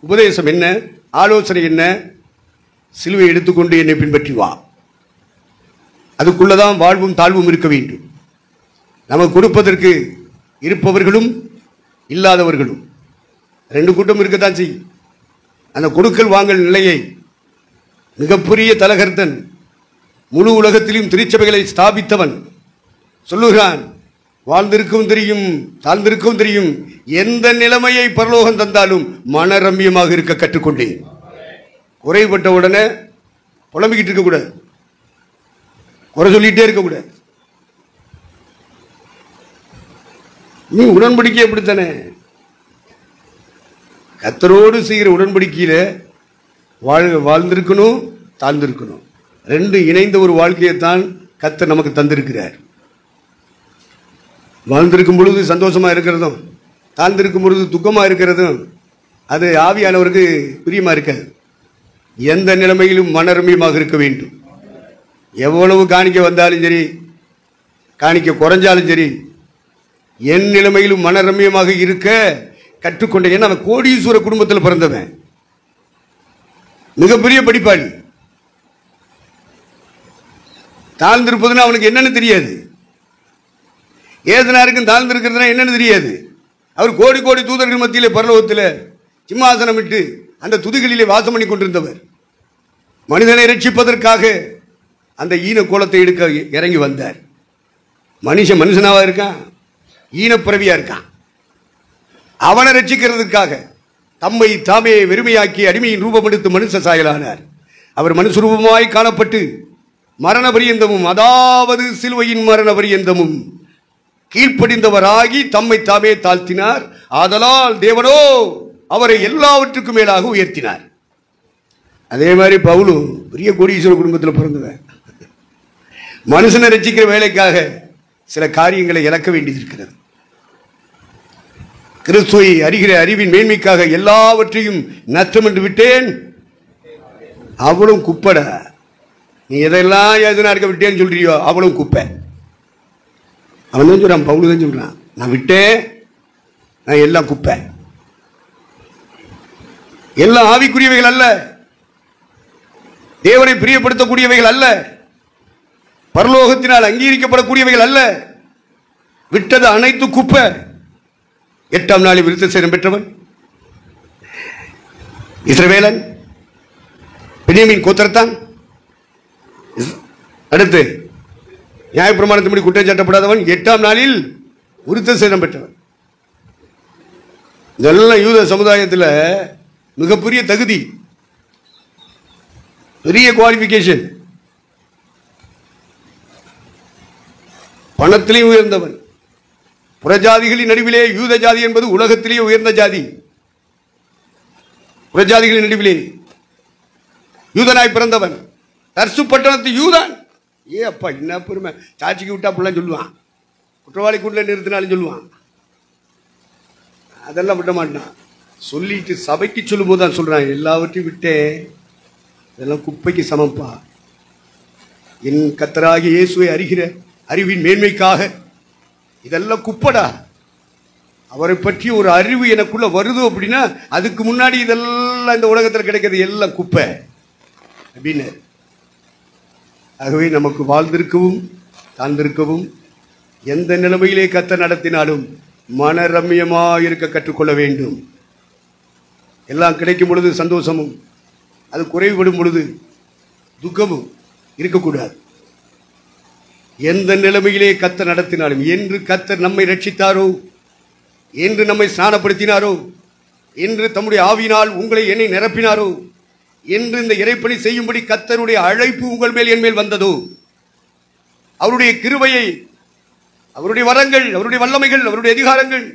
உபதேசம் என்ன, ஆலோசனை என்ன? சிலுவை எடுத்துக்கொண்டு என்னை பின்பற்றி வா. அதுக்குள்ளதான் வாழ்வும் தாழ்வும் இருக்க வேண்டும். நமக்கு கொடுப்பதற்கு இருப்பவர்களும் இல்லாதவர்களும் 2 கூட்டம் இருக்கத்தான் செய்யும். அந்த கொடுக்கல் வாங்கல் நிலையை மிகப்பெரிய தலகர்த்தன், முழு உலகத்திலும் திருச்சபைகளை ஸ்தாபித்தவன் சொல்லுகிறான், வாழ்ந்திருக்கவும் தெரியும், தாழ்ந்திருக்கவும் தெரியும், எந்த நிலைமையை பரலோகம் தந்தாலும் மனரம்யமாக இருக்க கற்றுக்கொண்டேன். குறைபட்ட உடனே புலம்பிக்கிட்டு இருக்க கூடாது. குறை சொல்லிட்டே இருக்கக்கூடாது. நீ உடன்படிக்கை எப்படித்தானே கர்த்தரோடு செய்கிற உடன்படிக்கையில வாழ்ந்திருக்கணும், தாழ்ந்திருக்கணும். ரெண்டு இணைந்த ஒரு வாழ்க்கையைத்தான் கர்த்தர் நமக்கு தந்திருக்கிறார். வாழ்ந்திருக்கும் பொழுது சந்தோஷமா இருக்கிறதும், தாழ்ந்திருக்கும் பொழுது துக்கமா இருக்கிறதும் அது ஆவியானவருக்கு பிரியமா இருக்காது. எந்த நிலைமையிலும் மனரமியமாக இருக்க வேண்டும். எவ்வளவு காணிக்க வந்தாலும் சரி, காணிக்க குறைஞ்சாலும் சரி, என் நிலைமையிலும் மனரமியமாக இருக்க கற்றுக்கொண்டேன். ஏன்னா அவன் கோடீஸ்வர குடும்பத்தில் பிறந்தவன், மிகப்பெரிய படிப்பாளி. தாழ்ந்திருப்பதுன்னு அவனுக்கு என்னன்னு தெரியாது. ஏதனாருக்கும் தாழ்ந்திருக்கிறதுனா என்னன்னு தெரியாது. அவர் கோடி கோடி தூதர்கள் மத்தியிலே பரலோகத்தில் சிம்மாசனம் விட்டு அந்த துதிகளிலே வாசம் பண்ணி கொண்டிருந்தவர். மனிதனை ரட்சிப்பதற்காக அந்த ஈன கோலத்தை எடுக்க இறங்கி வந்தார். மனுஷனாவா இருக்கான், ஈனப்பிறவியா இருக்கான். அவனை ரட்சிக்கிறதுக்காக தம்மை தாமே வெறுமையாக்கி அடிமையின் ரூபம் எடுத்து மனுஷ சாயலானார். அவர் மனுஷ ரூபமாய் காணப்பட்டு மரண பரியந்தமும், அதாவது சிலுவையின் மரண பரியந்தமும் கீழ்ப்படிந்தவராகி தம்மை தாமே தாழ்த்தினார். ஆதலால் தேவனோ அவரை எல்லாவற்றுக்கும் மேலாக உயர்த்தினார். அதே மாதிரி பவுலு பெரிய கோடீஸ்வர குடும்பத்தில் பிறந்தவன். மனுஷனை ரட்சிக்கிற வேலைக்காக சில காரியங்களை இழக்க வேண்டியிருக்கிறது. கிறிஸ்துவை அறிகிற அறிவின் மேன்மைக்காக எல்லாவற்றையும் நஷ்டம் என்று விட்டேன். அவளும் குப்பட. நீ எதெல்லாம் எதுனா இருக்க விட்டேன்னு சொல்றியோ அவளும் குப்பை. அவன் தான் சொல்றான், பவுலு தான் சொல்றான், நான் விட்டேன், நான் எல்லாம் குப்பை. எல்லாம் ஆவிக்குரியவைகள் அல்ல, தேவனை பிரியப்படுத்தக்கூடியவைகள் அல்ல, பரலோகத்தினால் அங்கீகரிக்கப்படக்கூடியவைகள் அல்ல. விட்டது அனைத்து குப்பை. 8ஆம் நாளில் விருத்தசேதனம் பெற்றவன் இஸ்ரவேலன், பென்யமீன் கோத்திரத்தான். அடுத்து நியாயப்பிரமாணத்தின்படி குற்றம் சாட்டப்படாதவன், 8ஆம் நாளில் விருத்தசேதனம் பெற்றவன். இதெல்லாம் யூத சமுதாயத்தில் மிகப்பெரிய தகுதி, பெரிய குவாலிபிகேஷன். பணத்திலேயே உயர்ந்தவன். புறஜாதிகளின் நடுவிலே யூத ஜாதி என்பது உலகத்திலேயே உயர்ந்த ஜாதி. புறஜாதிகளின் நடுவிலே யூதனாய் பிறந்தவன். தர்சு பட்டணத்து யூதன். ஏ அப்பா என்ன பெருமை. சாட்சிக்கு விட்டா அப்படிலாம் சொல்லுவான், குற்றவாளி கூட்டில் நிறுத்தினாலும் சொல்லுவான். அதெல்லாம் விட மாட்டான். சொல்லிட்டு சபைக்கு சொல்லும் போது தான் சொல்றான், எல்லாவற்றையும் விட்டே, இதெல்லாம் குப்பைக்கு சமப்பா. என் கர்த்தராகிய இயேசுவை அறிகிற அறிவின் மேன்மைக்காக இதெல்லாம் குப்படா. அவரை பற்றி ஒரு அறிவு எனக்குள்ள வருது அப்படின்னா அதுக்கு முன்னாடி இதெல்லாம் இந்த உலகத்தில் கிடைக்கிறது எல்லாம் குப்பை அப்படின்னு. ஆகவே நமக்கு வாழ்ந்திருக்கவும் தாழ்ந்திருக்கவும் எந்த நிலைமையிலே கர்த்தர் நடத்தினாலும் மனரம்யமாக இருக்க கற்றுக்கொள்ள வேண்டும். எல்லாம் கிடைக்கும் பொழுது சந்தோஷமும், அது குறைவுபடும் பொழுது துக்கமும் இருக்கக்கூடாது. எந்த நிலைமையிலே கர்த்தர் நடத்தினாலும், என்று கர்த்தர் நம்மை ரட்சித்தாரோ, என்று நம்மை ஸ்நானப்படுத்தினாரோ, என்று தம்முடைய ஆவியினால் உங்களை என்னை நிரப்பினாரோ, என்று இந்த இறைப்பணி செய்யும்படி கர்த்தருடைய அழைப்பு உங்கள் மேல் என் மேல் வந்ததோ, அவருடைய கிருபையை, அவருடைய வரங்கள், அவருடைய வல்லமைகள், அவருடைய அதிகாரங்கள்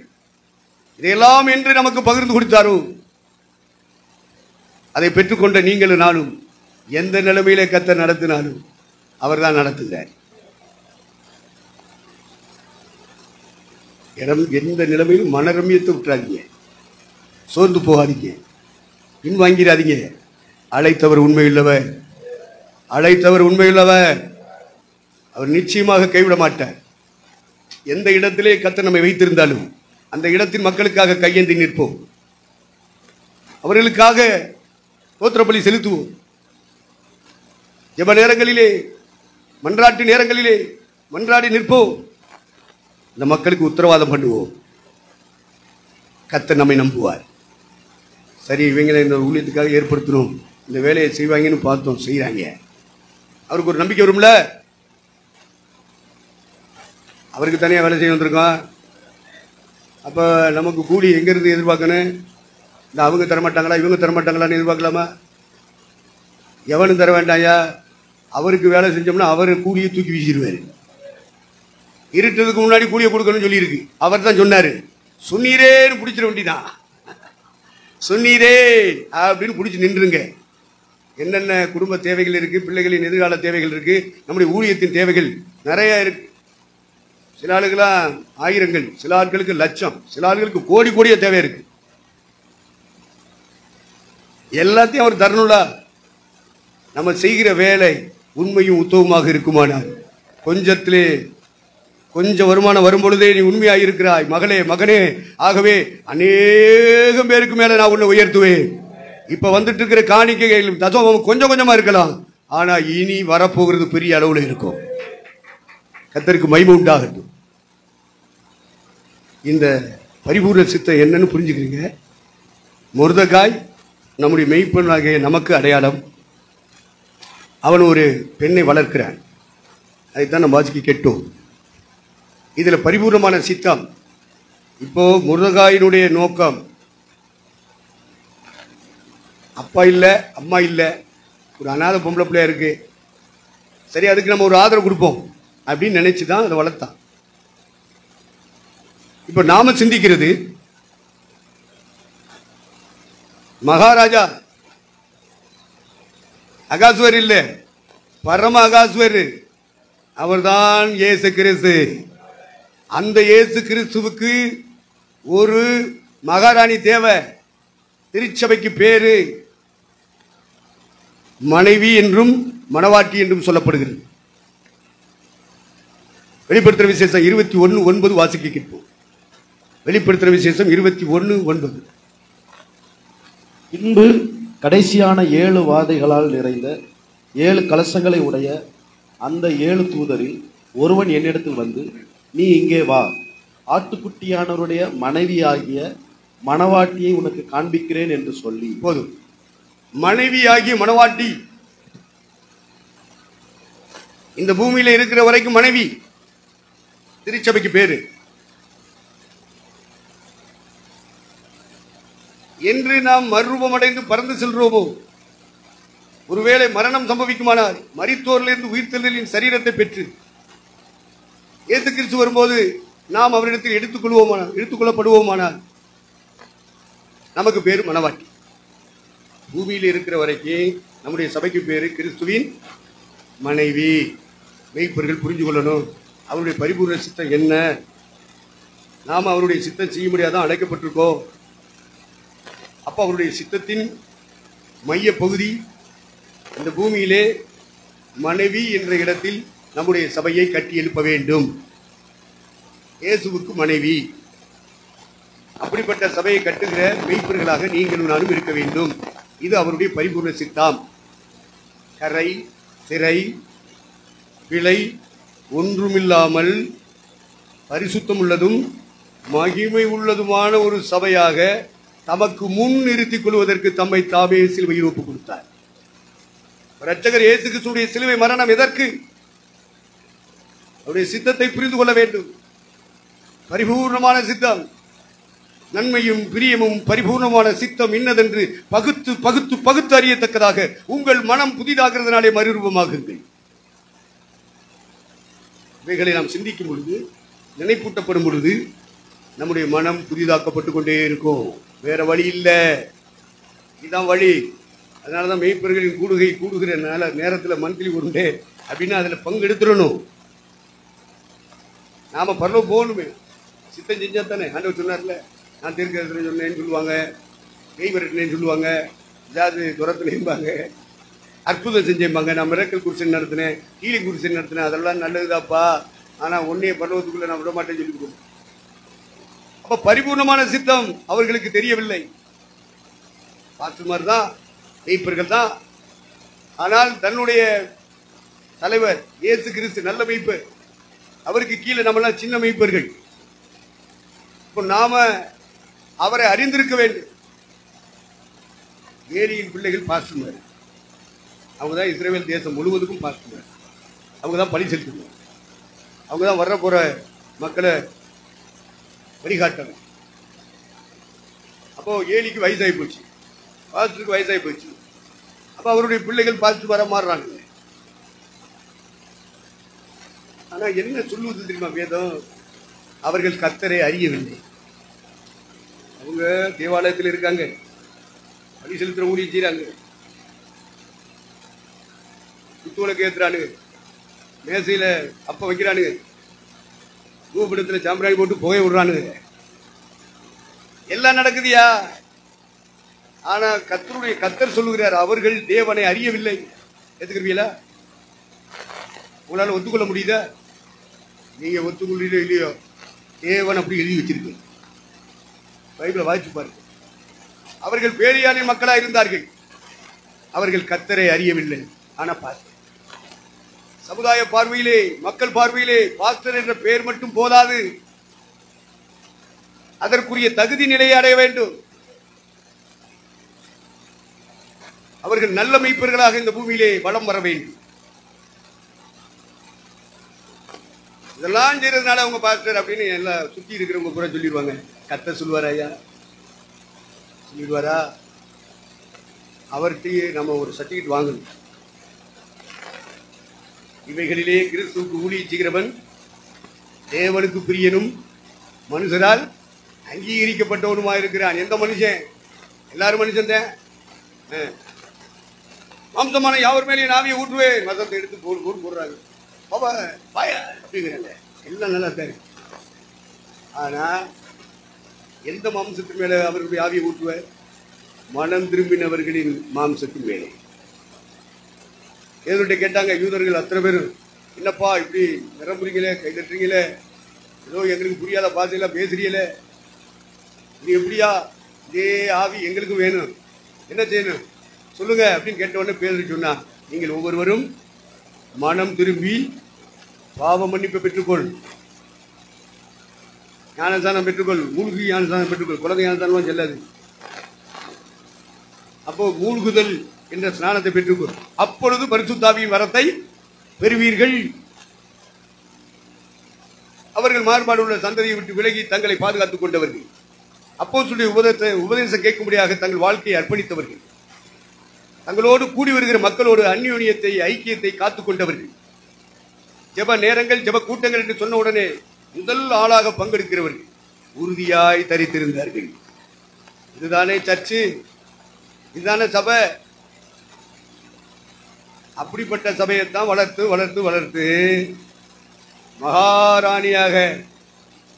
இதையெல்லாம் என்று நமக்கு பகிர்ந்து கொடுத்தாரோ, அதை பெற்றுக்கொண்ட நீங்களும் நானும் எந்த நிலைமையிலே கர்த்தர் நடத்தினாலும் அவர் தான் நடத்துகிறார். எந்த நிலைமையிலும் மனரமியத்தை விட்டுறாதீங்க, சோர்ந்து போகாதீங்க, பின்வாங்கிறாதீங்க. அழைத்தவர் உண்மையுள்ளவர், அழைத்தவர் உண்மையுள்ளவர். அவர் நிச்சயமாக கைவிட மாட்டார். எந்த இடத்திலே கர்த்தர் நம்மை வைத்திருந்தாலும் அந்த இடத்தின் மக்களுக்காக கையேந்தி நிற்போம். அவர்களுக்காக ஸ்தோத்திர பலி செலுத்துவோம். ஜெப நேரங்களிலே, மன்றாட்டு நேரங்களிலே மன்றாடி நிற்போம். இந்த மக்களுக்கு உத்தரவாதம் பண்ணுவோம். கர்த்தர் நம்மை நம்புவார். சரி, இவங்களை இந்த ஊழியத்துக்காக ஏற்படுத்தணும், இந்த வேலையை செய்வாங்கன்னு பார்த்தோம், செய்கிறாங்க. அவருக்கு ஒரு நம்பிக்கை வரும்ல. அவருக்கு தனியாக வேலை செய்ய வந்திருக்கோம். அப்போ நமக்கு கூலி எங்கேருந்து எதிர்பார்க்கணும்? இந்த அவங்க தரமாட்டாங்களா, இவங்க தரமாட்டாங்களான்னு எதிர்பார்க்கலாமா? எவனும் தர வேண்டாயா. அவருக்கு வேலை செஞ்சோம்னா அவர் கூலியை தூக்கி வீசிடுவாரு. இருட்டதுக்கு முன்னாடி கூலியை கொடுக்கணும்னு சொல்லியிருக்கு. அவர் தான் சொன்னாரு, சொன்னீரேன்னு பிடிச்சிட வேண்டிதான், சொன்னீரே அப்படின்னு பிடிச்சி நின்றுங்க. என்னென்ன குடும்ப தேவைகள் இருக்கு, பிள்ளைகளின் எதிர்கால தேவைகள் இருக்கு, நம்முடைய ஊழியத்தின் தேவைகள் நிறைய இருக்கு. சில ஆளுக்கெல்லாம் ஆயிரங்கள், சில ஆட்களுக்கு லட்சம், சில ஆளுகளுக்கு கோடி கோடிய தேவை இருக்கு. எல்லாத்தையும் அவர் தரணும்ல. நம்ம செய்கிற வேலை உண்மையும் உத்தவமாக இருக்குமானால், கொஞ்சத்திலே கொஞ்சம் வருமானம் வரும் பொழுதே நீ உண்மையாக இருக்கிறாய் மகளே மகனே, ஆகவே அநேகம் பேருக்கு மேல நான் உன்னை உயர்த்துவேன். இப்ப வந்துட்டு இருக்கிற காணிக்கைகள் தசமம் கொஞ்சம் கொஞ்சமா இருக்கலாம், ஆனா இனி வரப்போகிறது பெரிய அளவுல இருக்கும். கர்த்தருக்கு மகிமை உண்டாகட்டும். இந்த பரிபூர்ண சித்தம் என்னன்னு புரிஞ்சுக்கிறீங்க. மொர்தெகாய் நம்முடைய மெய்ப்பனாகிய நமக்கு அடையாளம். அவன் ஒரு பெண்ணை வளர்க்கிறான், அதைத்தான் நம்ம வாசிக்க கேட்டோம். இதுல பரிபூர்ணமான சித்தம். இப்போ மொர்தெகாயினுடைய நோக்கம், அப்பா இல்ல அம்மா இல்ல, ஒரு அநாத பொம்பளை பிள்ளையா இருக்கு, சரி அதுக்கு நம்ம ஒரு ஆதரவு கொடுப்போம் அப்படின்னு நினைச்சுதான் அதை வளர்த்தான். இப்ப நாம சிந்திக்கிறது, மகாராஜா அகாஸ்வர் இல்ல, பரம அகாஸ்வர், அவர்தான் இயேசு கிறிஸ்து. அந்த இயேசு கிறிஸ்துவுக்கு ஒரு மகாராணி தேவை. திருச்சபைக்கு பேரு மனைவி என்றும் மணவாட்டி என்றும் சொல்லப்படுகிறது. வெளிப்படுத்துற விசேஷம் 21:9 வாசிக்க கேட்போம். வெளிப்படுத்துற விசேஷம் 21:9. பின்பு கடைசியான 7 வாதைகளால் நிறைந்த 7 கலசங்களை உடைய அந்த 7 தூதரில் ஒருவன் என்னிடத்தில் வந்து, நீ இங்கே வா, ஆட்டுக்குட்டியானவருடைய மனைவியாகிய மணவாட்டியை உனக்கு காண்பிக்கிறேன் என்று சொல்லி. போதும், மனைவியாகிய மணவாட்டி. இந்த பூமியில இருக்கிற வரைக்கும் மனைவி திருச்சபைக்கு பேரு. என்று நாம் மறுரூபமடைந்து பறந்து செல்றோமோ, ஒருவேளை மரணம் சம்பவிக்குமானால் மரித்தோரிலிருந்து உயிர்த்தெழுதலின் சரீரத்தை பெற்று இயேசு கிறிஸ்து வரும்போது நாம் அவரிடத்தில் எடுத்துக்கொள்ளப்படுவோமானால் நமக்கு பேரு மணவாட்டி. பூமியில் இருக்கிற வரைக்கும் நம்முடைய சபைக்கு பேரு கிறிஸ்துவின் மனைவி. மெய்ப்பர்கள் புரிஞ்சு கொள்ளணும் அவருடைய பரிபூர்ண சித்தம் என்ன. நாம அவருடைய சித்தம் செய்ய முடியாதான் அழைக்கப்பட்டிருக்கோம். அப்ப அவருடைய சித்தத்தின் மைய பகுதி இந்த பூமியிலே மனைவி என்ற இடத்தில் நம்முடைய சபையை கட்டி எழுப்ப வேண்டும். இயேசுவுக்கு மனைவி. அப்படிப்பட்ட சபையை கட்டுகிற மெய்ப்பர்களாக நீங்களும் நானும் இருக்க வேண்டும். இது அவருடைய பரிபூர்ண சித்தம். கரை சிறை பிழை ஒன்றுமில்லாமல் பரிசுத்தம் உள்ளதும் மகிமை உள்ளதுமான ஒரு சபையாக தமக்கு முன் நிறுத்திக் கொள்வதற்கு தம்மை தாமே சிலுவையில் ஒப்புக் கொடுத்தார். இரட்சகர் இயேசு கிறிஸ்துவின் சிலுவை மரணம் எதற்கு? அவருடைய சித்தத்தை புரிந்து கொள்ள வேண்டும். பரிபூர்ணமான சித்தம், நன்மையும் பிரியமும் பரிபூர்ணமான சித்தம் இன்னதென்று பகுத்து பகுத்து பகுத்து அறியத்தக்கதாக உங்கள் மனம் புதிதாகிறதுனாலே மறுரூபமாகுங்கள். இவைகளை நாம் சிந்திக்கும் பொழுது, நினைப்பூட்டப்படும் பொழுது நம்முடைய மனம் புதிதாக்கப்பட்டு கொண்டே இருக்கும். வேற வழி இல்லை, இதுதான் வழி. அதனாலதான் மெய்ப்பர்களின் கூடுகிற நேரத்தில் மந்த்லி உண்டு அப்படின்னா அதுல பங்கு எடுத்துடணும். நாம பரலோகம் போகணுமே, சித்தம் செஞ்சா தானே. ஆண்டவர் சொன்னார்ல, நான் தீர்க்கதரிசனம் சொன்னேன்னு சொல்லுவாங்க, கை விரட்டினேன்னு சொல்லுவாங்க, ஜாதி துரத்துலேம்பாங்க, அற்புதம் செஞ்சேம்பாங்க, நான் மிரக்கல் குருசன் நடத்தினேன், ஹீலிங் குருசன் நடத்தினேன், அதெல்லாம் நல்லதுதாப்பா, ஆனா ஒன்னே பரலோகத்துக்குள்ள நான் விட மாட்டேன்னு சொல்லி கொடுக்கணும். அப்ப பரிபூர்ணமான சித்தம் அவர்களுக்கு தெரியவில்லை. பாஸ்டர்மார் தான், மெய்ப்பர்கள் தான். ஆனால் தன்னுடைய தலைவர் இயேசு கிறிஸ்து நல்ல மெய்ப்பர், அவருக்கு கீழே நம்மளாம் சின்ன மெய்ப்பர்கள். இப்போ நாம அவரை அறிந்திருக்க வேண்டும். ஏலியின் பிள்ளைகள் பாஸ்டர்மார், அவங்க தான் இஸ்ரவேல் தேசம் முழுவதுக்கும் பாஸ்டர்மார். அவங்க தான் பலி செலுத்தணும், அவங்க தான் வர்ற போற மக்களை வழிகாட்டணும். அப்போ ஏலிக்கு வயசாகி போச்சு, பாஸ்டருக்கு வயசாகி போச்சு. அப்ப அவருடைய பிள்ளைகள் பாஸ்டர் வர மாறுறாங்க. ஆனா என்ன சொல்லுவது தெரியுமா வேதம்? அவர்கள் கர்த்தரை அறியவில்லை. அவங்க தேவாலயத்தில் இருக்காங்க, பலி செலுத்துற ஊழியம் செய்யறாங்க, குத்துவிளக்கு ஏத்துறானு, மேசையில அப்ப வைக்கிறானு, தூபடத்துல சாம்பிராணி போட்டு புகை விடுறானு, எல்லாம் நடக்குதியா? ஆனா கர்த்தர் சொல்லுகிறார், அவர்கள் தேவனை அறியவில்லை. ஏத்துக்கிறீங்களா? உங்களால ஒத்துக்கொள்ள முடியுதா? நீங்க ஒத்துக்கொள்ளீங்களோ இல்லையோ, தேவன் அப்படி எழுதி வச்சிருக்கு. பைபிளை வாசிச்சு பாருங்க. அவர்கள் பேரியானின் மக்களா இருந்தார்கள், அவர்கள் கர்த்தரை அறியவில்லை. ஆனா பாருங்க, சமுதாய பார்வையிலே, மக்கள் பார்வையிலே பாஸ்டர் என்ற பெயர் மட்டும் போதாது, அதற்குரிய தகுதி நிலையை அடைய வேண்டும். அவர்கள் நல்ல மெய்ப்பர்களாக இந்த பூமியிலே வலம் வர வேண்டும். இதெல்லாம் செய்யறதுனால அவங்க பாஸ்டர் அப்படின்னு எல்லாம் சுத்தி இருக்கிறவங்க கூட சொல்லிடுவாங்க. கர்த்தர் சொல்லுவாரா? ஐயா சொல்லிடுவாரா? அவர்கிட்டயே நம்ம ஒரு சர்டிபிகேட் வாங்கணும். இவைகளிலே கிறிஸ்துவுக்கு ஊழியம் செய்கிறவன் தேவனுக்கு பிரியனும் மனுஷரால் அங்கீகரிக்கப்பட்டவனுமா இருக்கிறான். எந்த மனுஷன்? எல்லாரும் மனுஷன் தான். மாம்சமான யாவர் மேலேயும் ஆவியை ஊற்றுவேன், மதத்தை எடுத்து போடுறாங்க. பாபா பாய அப்படிங்கிறாங்க. எல்லாம் நல்லா தான் இருக்கு. ஆனா எந்த மாம்சத்தின் மேல அவர்களுடைய ஆவியை ஊற்றுவேன்? மனம் திரும்பினவர்களின் மாம்சத்தின் மேலே. ஏதோ கேட்டாங்க யூதர்கள் அத்தனை பேரும், என்னப்பா இப்படி நிரம்புறீங்களே, கை தட்டுறீங்களே, ஏதோ எங்களுக்கு புரியாத பாசையெல்லாம் பேசுறீங்களே, நீ எப்படியா? இதே ஆவி எங்களுக்கு வேணும், என்ன செய்யணும் சொல்லுங்க அப்படின்னு கேட்ட உடனே பேசுற சொன்னா, நீங்கள் ஒவ்வொருவரும் மனம் திரும்பி பாவ மன்னிப்பை பெற்றுக்கொள், ஞானஸ்தானம் பெற்றுக்கொள், மூழ்கி ஞானஸ்தானம் பெற்றுக்கொள். குழந்தை ஞானஸ்தானம் செல்லாது. அப்போ மூழ்குதல் என்ற ஸ்நானத்தை பெற்றுக்கொள், அப்பொழுது பரிசுத்தாவியின் வரத்தை பெறுவீர்கள். அவர்கள் மாறுபாடு உள்ள சந்ததியை விட்டு விலகி தங்களை பாதுகாத்துக் கொண்டவர்கள், அப்போஸ்தலருடைய உபதேசம் கேட்கும்படியாக தங்கள் வாழ்க்கையை அர்ப்பணித்தவர்கள், தங்களோடு கூடி வருகிற மக்களோடு அந்யோன்யத்தை ஐக்கியத்தை காத்துக் கொண்டவர்கள், ஜெப நேரங்கள் ஜெப கூட்டங்கள் என்று சொன்ன உடனே முதல் ஆளாக பங்கெடுக்கிறவர்கள், உறுதியாய் தரித்திருந்தார்கள். இதுதானே சர்ச்சு, இதுதானே சபை. அப்படிப்பட்ட சபையைத்தான் வளர்த்து வளர்த்து வளர்த்து மகாராணியாக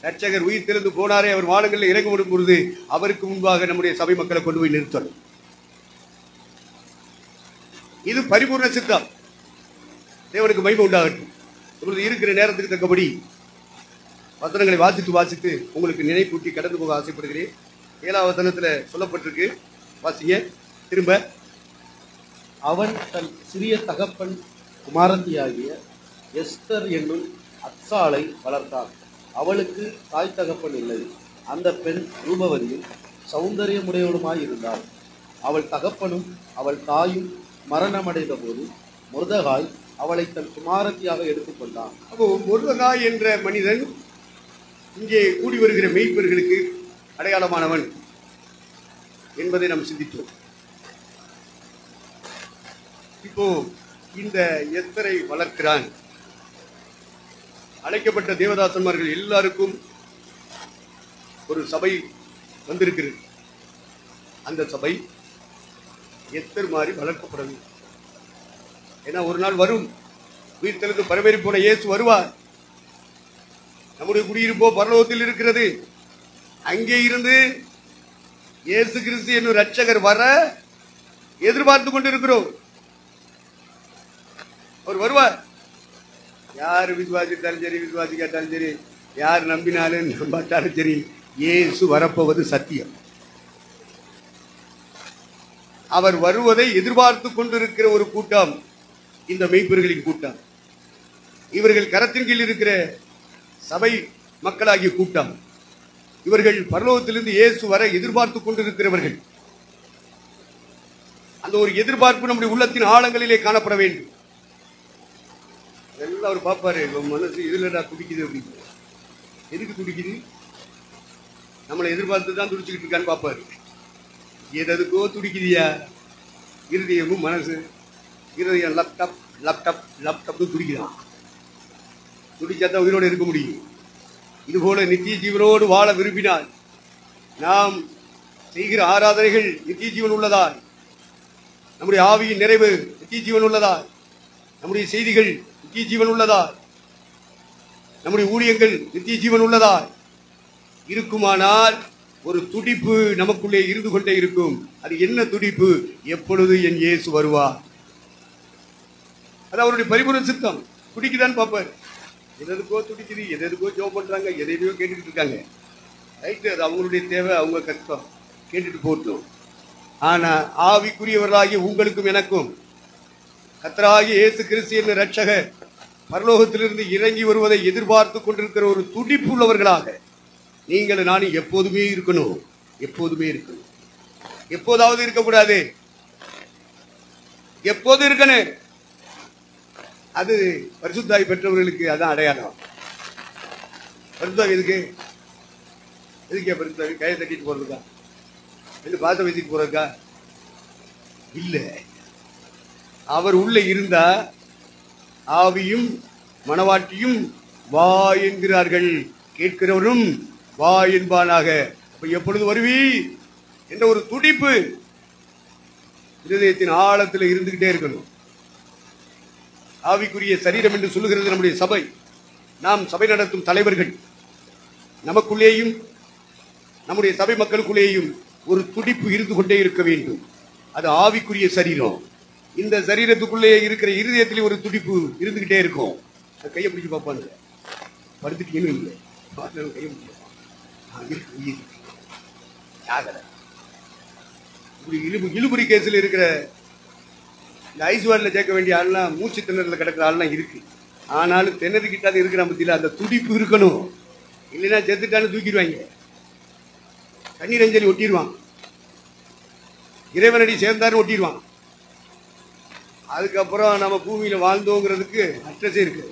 ரட்சகர் உயிர் தெளிந்து போனாரே, அவர் வானங்களில் இறங்கப்படும் பொழுது அவருக்கு முன்பாக நம்முடைய சபை மக்களை கொண்டு போய் நிறுத்தணும். இது பரிபூர்ண சித்தம். தேவனுக்கு மகிமை உண்டாகட்டும். இப்பொழுது இருக்கிற நேரத்துக்கு தக்கபடி வசனங்களை வாசித்து உங்களுக்கு நினைப்பூட்டி கடந்து போக ஆசைப்படுகிறேன். 7ஆம் வசனத்துல சொல்லப்பட்டிருக்கு, வாசிங்க திரும்ப. அவன் தன் சிறிய தகப்பன் குமாரத்தியாகிய எஸ்தர் என்னும் அத்சாளை வளர்த்தான். அவளுக்கு தாய் தகப்பன் இல்லை. அந்த பெண் ரூபவதியும் சௌந்தரியமுடையவளுமாய் இருந்தாள். அவள் தகப்பனும் அவள் தாயும் மரணமடைந்த போது மொர்தெகாய் அவளை தன் குமாரத்தியாக எடுத்துக்கொண்டான். அப்போ மொர்தெகாய் என்ற மனிதன் இங்கே கூடி வருகிற மெய்ப்பர்களுக்கு அடையாளமானவன் என்பதை நாம் சிந்தித்தோம். இப்போ இந்த எஸ்தரை வளர்க்கிறான். அழைக்கப்பட்ட தேவதாசன்மார்கள் எல்லாருக்கும் ஒரு சபை வந்திருக்கிறது. அந்த சபை எஸ்தர் மாதிரி வளர்க்கப்படணும். ஏன்னா ஒரு நாள் வரும், உயிர்த்தெழுந்து பரவேறி போன இயேசு வருவார். நம்முடைய குடியிருப்போ பரலோகத்தில் இருக்கிறது. அங்கே இருந்து இயேசு கிறிஸ்து என்னும் ரட்சகர் வர எதிர்பார்த்து கொண்டிருக்கிறோம். அவர் வருவார். யாரு விசுவாசித்தாலும் சரி, விசுவாசிக்காட்டாலும் சரி, யார் நம்பினாலும் நம்பாட்டாலும் சரி, இயேசு வரப்போவது சத்தியம். அவர் வருவதை எதிர்பார்த்து கொண்டிருக்கிற ஒரு கூட்டம் இந்த மெய்ப்பர்களின் கூட்டம். இவர்கள் கரத்தின் கீழ் இருக்கிற சபை மக்களாகிய கூட்டம். இவர்கள் பரலோகத்திலிருந்து இயேசு வர எதிர்பார்த்து கொண்டிருக்கிறவர்கள். அந்த ஒரு எதிர்பார்ப்பு நம்முடைய உள்ளத்தின் ஆழங்களிலே காணப்பட வேண்டும். எல்லாம் அவர் பார்ப்பாரு, மனசு இதுலடா துடிக்குது அப்படின்னு. எதுக்கு துடிக்குது? நம்மளை எதிர்பார்த்து தான் துடிச்சுக்கிட்டு இருக்கான்னு பார்ப்பாரு. எதுக்கோ துடிக்குதியா? இருதயமும் மனசு. இருதயம் லேப்டாப் லேப்டாப் லேப்டாப் துடிக்குதான். துடிச்சாதான் உயிரோடு இருக்க முடியும். இதுபோல நித்திய ஜீவனோடு வாழ விரும்பினால் நாம் செய்கிற ஆராதனைகள் நித்திய ஜீவன் உள்ளதால், நம்முடைய ஆவியின் நிறைவு நித்திய ஜீவன் உள்ளதால், நம்முடைய செய்திகள் நித்திய ஜீவன் உள்ளதால், நம்முடைய ஊழியங்கள் நித்திய ஜீவன் உள்ளதால் இருக்குமானால் ஒரு துடிப்பு நமக்குள்ளே இருந்து கொண்டே இருக்கும். அது என்ன துடிப்பு? எப்பொழுது என் இயேசு வருவார். அது அவருடைய பரிபூரண சித்தம். துடிக்குதான் பார்ப்பார். எதுக்கோ துடிக்குது, எதுக்கோ ஜோம் பண்றாங்க, எதையோ கேட்டுக்கிட்டு இருக்காங்க. ரைட்டு, அது அவங்களுடைய தேவை, அவங்க கஷ்டம், கேட்டுட்டு போட்டோம். ஆனா ஆவிக்குரியவர்களாகிய உங்களுக்கும் எனக்கும் கர்த்தராகிய இயேசு கிறிஸ்து என்ற இரட்சகர் பரலோகத்திலிருந்து இறங்கி வருவதை எதிர்பார்த்து கொண்டிருக்கிற ஒரு துடிப்பு உள்ளவர்களாக நீங்கள் நானும் எப்போதுமே இருக்கணும். எப்போதுமே இருக்கணும். எப்போதாவது இருக்கக்கூடாது, எப்போது இருக்கணும். அது பரிசுத்தாய் பெற்றவர்களுக்கு அதான் அடையாளம். பரிசுத்தாய் எதுக்கு? எதுக்கே பரிசுத்தாய்? கையை தட்டிட்டு போறதுக்கா? இல்லை பாசம் வச்சுட்டு போறதுக்கா? இல்ல, அவர் உள்ள இருந்தா ஆவியும் மனவாட்டியும் வா என்கிறார்கள், கேட்கிறவரும் வா என்பானாக. எப்பொழுது வருவி என்ற ஒரு துடிப்பு இருதயத்தின் ஆழத்தில் இருந்துகிட்டே இருக்கணும். ஆவிக்குரிய சரீரம் என்று சொல்லுகிறது நம்முடைய சபை. நாம் சபை நடத்தும் தலைவர்கள், நமக்குள்ளேயும் நம்முடைய சபை மக்களுக்குள்ளேயும் ஒரு துடிப்பு இருந்து கொண்டே இருக்க வேண்டும். அது ஆவிக்குரிய சரீரம். இந்த சரீரத்துக்குள்ளே இருக்கிற இருதயத்திலே ஒரு துடிப்பு இருந்துகிட்டே இருக்கும். கையை பிடிச்சு பார்ப்பாங்க, படுத்துட்டீங்கன்னு இல்லை, கையை பிடிச்சு இழுபறி கேஸில் இருக்கிற இந்த ஐஸ்வார்டில் சேர்க்க வேண்டிய ஆள்லாம் மூச்சு திணறல கிடக்கிற ஆள்லாம் இருக்கு. ஆனாலும் திணறிக்கிட்டாது இருக்கிற மத்தியில் அந்த துடிப்பு இருக்கணும். இல்லைன்னா செத்துட்டான்னு தூக்கிடுவாங்க, கண்ணீர் அஞ்சலி ஒட்டிடுவான், இறைவனடி சேர்ந்தாருன்னு ஒட்டிடுவான். அதுக்கப்புறம் நம்ம பூமியில வாழ்ந்தோங்கிறதுக்கு அட்ரஸே இருக்கு.